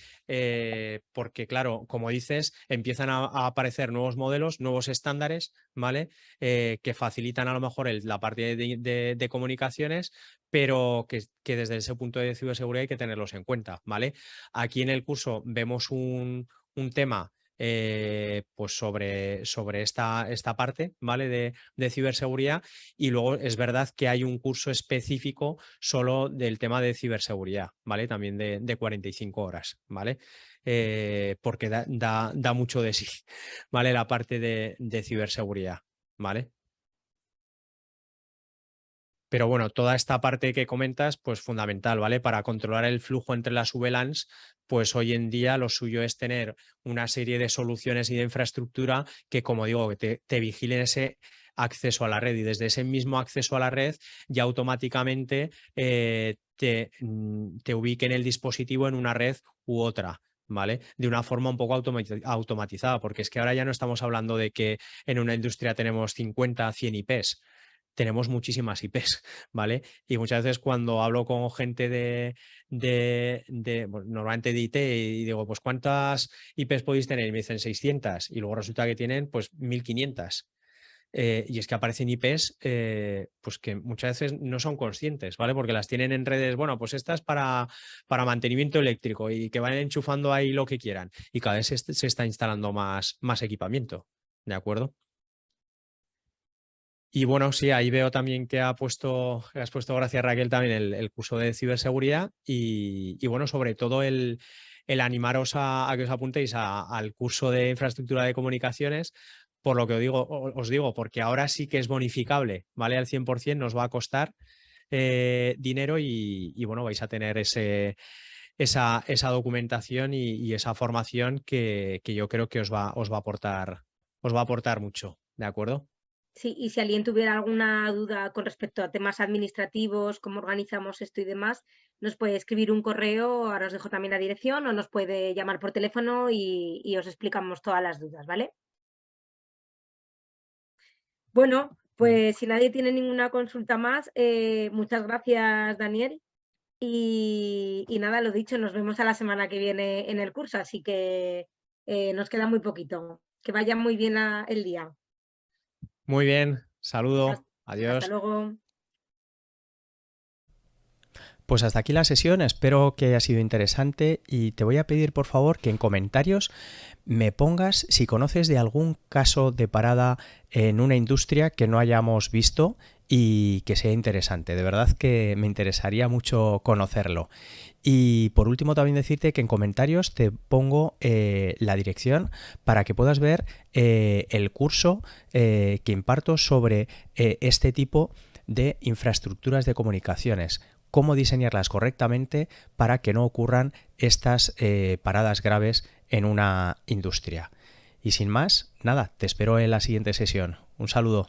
Porque, claro, como dices, empiezan a aparecer nuevos modelos, nuevos estándares, ¿vale? Que facilitan a lo mejor la parte de comunicaciones, pero que desde ese punto de ciberseguridad hay que tenerlos en cuenta, ¿vale? Aquí en el curso vemos un tema pues sobre esta parte, ¿vale? De ciberseguridad, y luego es verdad que hay un curso específico solo del tema de ciberseguridad, ¿vale? También de 45 horas, ¿vale? Porque da mucho de sí, ¿vale? La parte de ciberseguridad, ¿vale? Pero bueno, toda esta parte que comentas, pues fundamental, ¿vale? Para controlar el flujo entre las VLANs, pues hoy en día lo suyo es tener una serie de soluciones y de infraestructura que, como digo, que te vigilen acceso a la red y desde ese mismo acceso a la red ya automáticamente te ubique en el dispositivo en una red u otra. ¿Vale? De una forma un poco automatizada, porque es que ahora ya no estamos hablando de que en una industria tenemos 50, 100 IPs, tenemos muchísimas IPs, ¿vale? Y muchas veces cuando hablo con gente bueno, normalmente de IT y digo, pues ¿cuántas IPs podéis tener? Y me dicen 600 y luego resulta que tienen pues 1500. Y es que aparecen IPs pues que muchas veces no son conscientes, ¿vale? Porque las tienen en redes, bueno, pues esta es para mantenimiento eléctrico y que vayan enchufando ahí lo que quieran. Y cada vez se está instalando más equipamiento, ¿de acuerdo? Y bueno, sí, ahí veo también que has puesto, gracias Raquel, también el curso de ciberseguridad y bueno, sobre todo el animaros a que os apuntéis al curso de infraestructura de comunicaciones, por lo que os digo, porque ahora sí que es bonificable, ¿vale? Al 100% nos va a costar dinero y bueno, vais a tener esa documentación y esa formación que yo creo que os va a aportar mucho, ¿de acuerdo? Sí, y si alguien tuviera alguna duda con respecto a temas administrativos, cómo organizamos esto y demás, nos puede escribir un correo, ahora os dejo también la dirección, o nos puede llamar por teléfono y os explicamos todas las dudas, ¿vale? Bueno, pues si nadie tiene ninguna consulta más, muchas gracias, Daniel. Y nada, lo dicho, nos vemos a la semana que viene en el curso, así que nos queda muy poquito. Que vaya muy bien el día. Muy bien, saludo, Hasta adiós. luego. Pues hasta aquí la sesión, espero que haya sido interesante y te voy a pedir por favor que en comentarios me pongas si conoces de algún caso de parada en una industria que no hayamos visto y que sea interesante. De verdad que me interesaría mucho conocerlo. Y por último también decirte que en comentarios te pongo la dirección para que puedas ver el curso que imparto sobre este tipo de infraestructuras de comunicaciones, cómo diseñarlas correctamente para que no ocurran estas paradas graves en una industria. Y sin más, nada, te espero en la siguiente sesión. Un saludo.